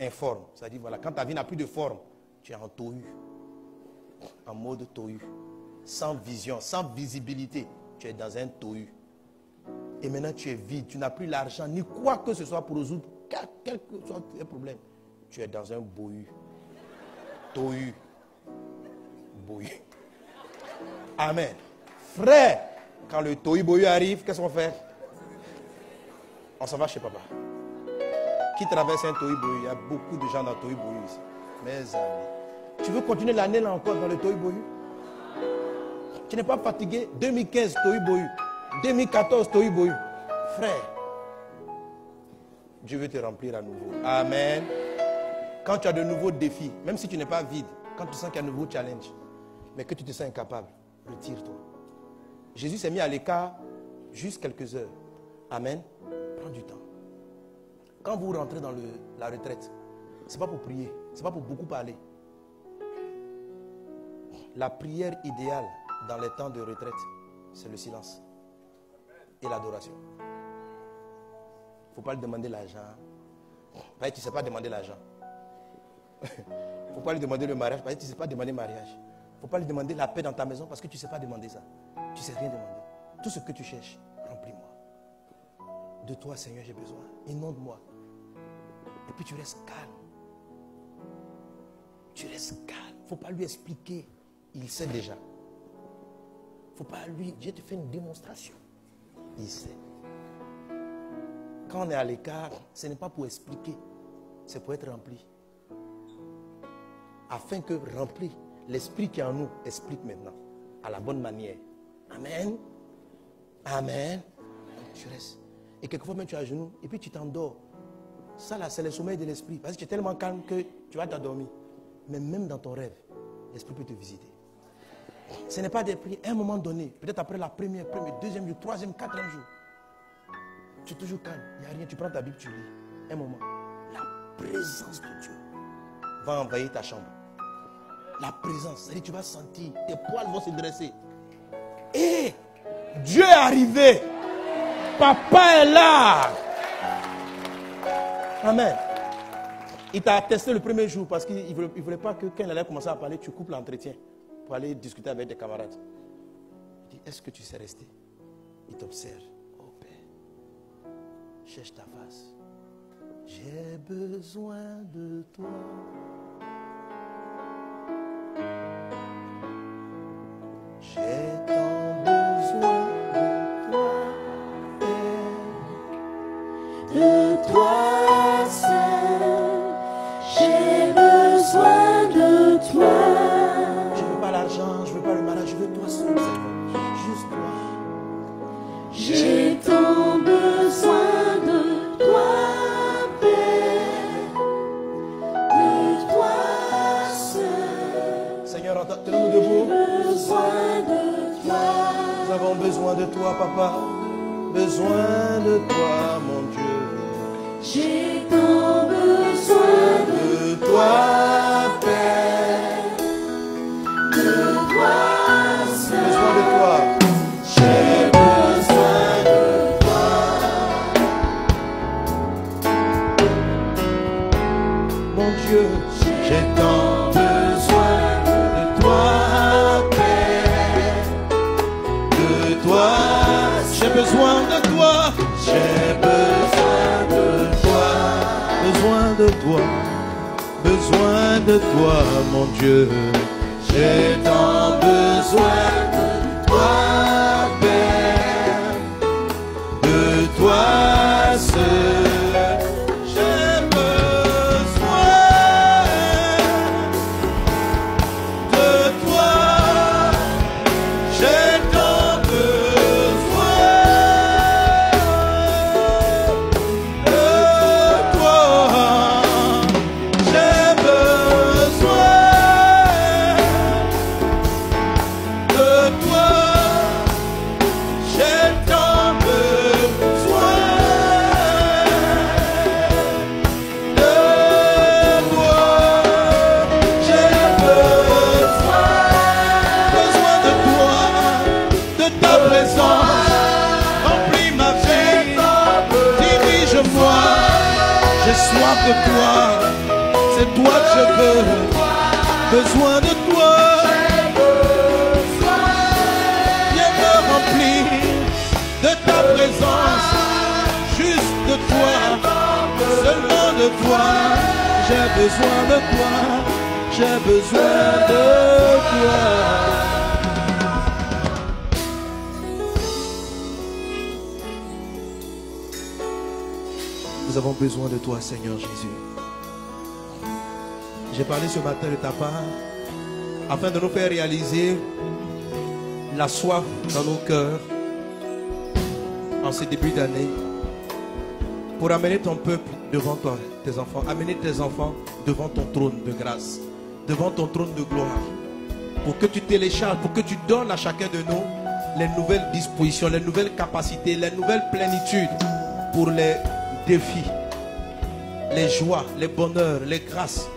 informe. Ça veut dire, voilà, quand ta vie n'a plus de forme, tu es en tohu, en mode tohu. Sans vision, sans visibilité, tu es dans un tohu. Et maintenant tu es vide, tu n'as plus l'argent, ni quoi que ce soit pour résoudre quel que soit tes problèmes. Tu es dans un bohu. Tohu. Bohu. Amen. Frère, quand le tohu-bohu arrive, qu'est-ce qu'on fait? On s'en va chez papa. Qui traverse un tohu-bohu? Il y a beaucoup de gens dans le tohu-bohu ici. Mes amis. Tu veux continuer l'année là encore dans le tohu-bohu? Tu n'es pas fatigué? 2015, tohu-bohu. 2014, tohu-bohu. Frère, Dieu veut te remplir à nouveau. Amen. Quand tu as de nouveaux défis, même si tu n'es pas vide, quand tu sens qu'il y a un nouveau challenge, mais que tu te sens incapable, retire-toi. Jésus s'est mis à l'écart juste quelques heures. Amen. Prends du temps. Quand vous rentrez dans la retraite, ce n'est pas pour prier, ce n'est pas pour beaucoup parler. La prière idéale dans les temps de retraite, c'est le silence et l'adoration. Il ne faut pas lui demander l'argent. Tu ne sais pas demander l'argent. Il ne faut pas lui demander le mariage parce que tu ne sais pas demander le mariage. Il ne faut pas lui demander la paix dans ta maison parce que tu ne sais pas demander ça. Tu ne sais rien demander. Tout ce que tu cherches, remplis-moi. De toi, Seigneur, j'ai besoin. Inonde-moi. Et puis tu restes calme. Tu restes calme. Il ne faut pas lui expliquer. Il sait déjà. Il ne faut pas lui, Dieu te fait une démonstration. Il sait. Quand on est à l'écart, ce n'est pas pour expliquer, c'est pour être rempli. Afin que rempli, l'esprit qui est en nous explique maintenant, à la bonne manière. Amen. Amen. Tu restes. Et quelquefois même tu es à genoux et puis tu t'endors. Ça là, c'est le sommeil de l'esprit. Parce que tu es tellement calme que tu vas t'endormir. Mais même dans ton rêve, l'esprit peut te visiter. Ce n'est pas des prières. À un moment donné, peut-être après la première, deuxième jour, troisième, quatrième jour, tu es toujours calme. Il n'y a rien. Tu prends ta Bible, tu lis. Un moment. La présence de Dieu va envahir ta chambre. La présence. C'est-à-dire tu vas sentir. Tes poils vont se dresser. Et Dieu est arrivé. Papa est là. Amen. Il t'a attesté le premier jour parce qu'il ne voulait pas que quand il allait commencer à parler, tu coupes l'entretien pour aller discuter avec tes camarades. Il dit, est-ce que tu sais rester? Il t'observe. Oh Père, cherche ta face. J'ai besoin de toi. J'ai tant besoin de toi, Père. De toi seul, j'ai besoin de toi. Je ne veux pas l'argent, je ne veux pas le mariage, je veux toi seul, Seigneur. Juste toi. J'ai tant besoin de toi, Père. De toi seul. Seigneur, tenons-nous debout. Besoin de toi. Nous avons besoin de toi, Papa. Besoin de toi, mon Dieu. J'ai tant besoin De toi, Père. de toi seul. Besoin de toi. J'ai besoin de toi. besoin de toi, J'ai besoin de toi. besoin de toi, besoin de toi, mon Dieu. J'ai tant besoin de toi, Père. De toi seul, j'ai besoin de toi. J'ai tant besoin de toi. J'ai besoin de toi. J'ai tant besoin de toi. J'ai besoin de toi, de ta présence. Remplis ma vie, dirige-moi. J'ai soif de toi, c'est toi que je veux. Besoin de toi, viens me remplir de ta présence. Juste de toi, seulement de toi. J'ai besoin de toi, j'ai besoin de toi. Nous avons besoin de toi, Seigneur Jésus. J'ai parlé ce matin de ta part afin de nous faire réaliser la soif dans nos cœurs en ce début d'année pour amener ton peuple devant toi, tes enfants, amener tes enfants devant ton trône de grâce, devant ton trône de gloire, pour que tu télécharges, pour que tu donnes à chacun de nous les nouvelles dispositions, les nouvelles capacités, les nouvelles plénitudes pour les défis, les joies, les bonheurs, les grâces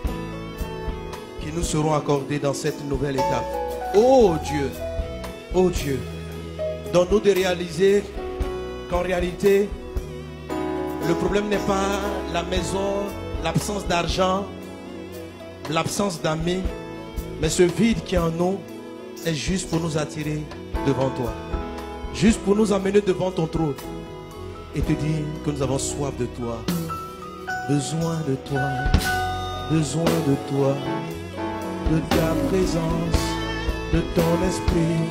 qui nous seront accordées dans cette nouvelle étape. Oh Dieu, donne-nous de réaliser qu'en réalité, le problème n'est pas la maison, l'absence d'argent, l'absence d'amis, mais ce vide qui est en nous est juste pour nous attirer devant toi, juste pour nous amener devant ton trône et te dire que nous avons soif de toi, besoin de toi, besoin de toi, de ta présence, de ton esprit.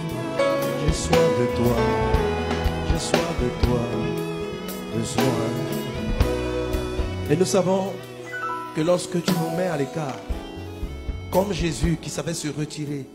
J'ai soif de toi, j'ai soif de toi, besoin. Et nous savons que lorsque tu nous mets à l'écart, comme Jésus qui savait se retirer,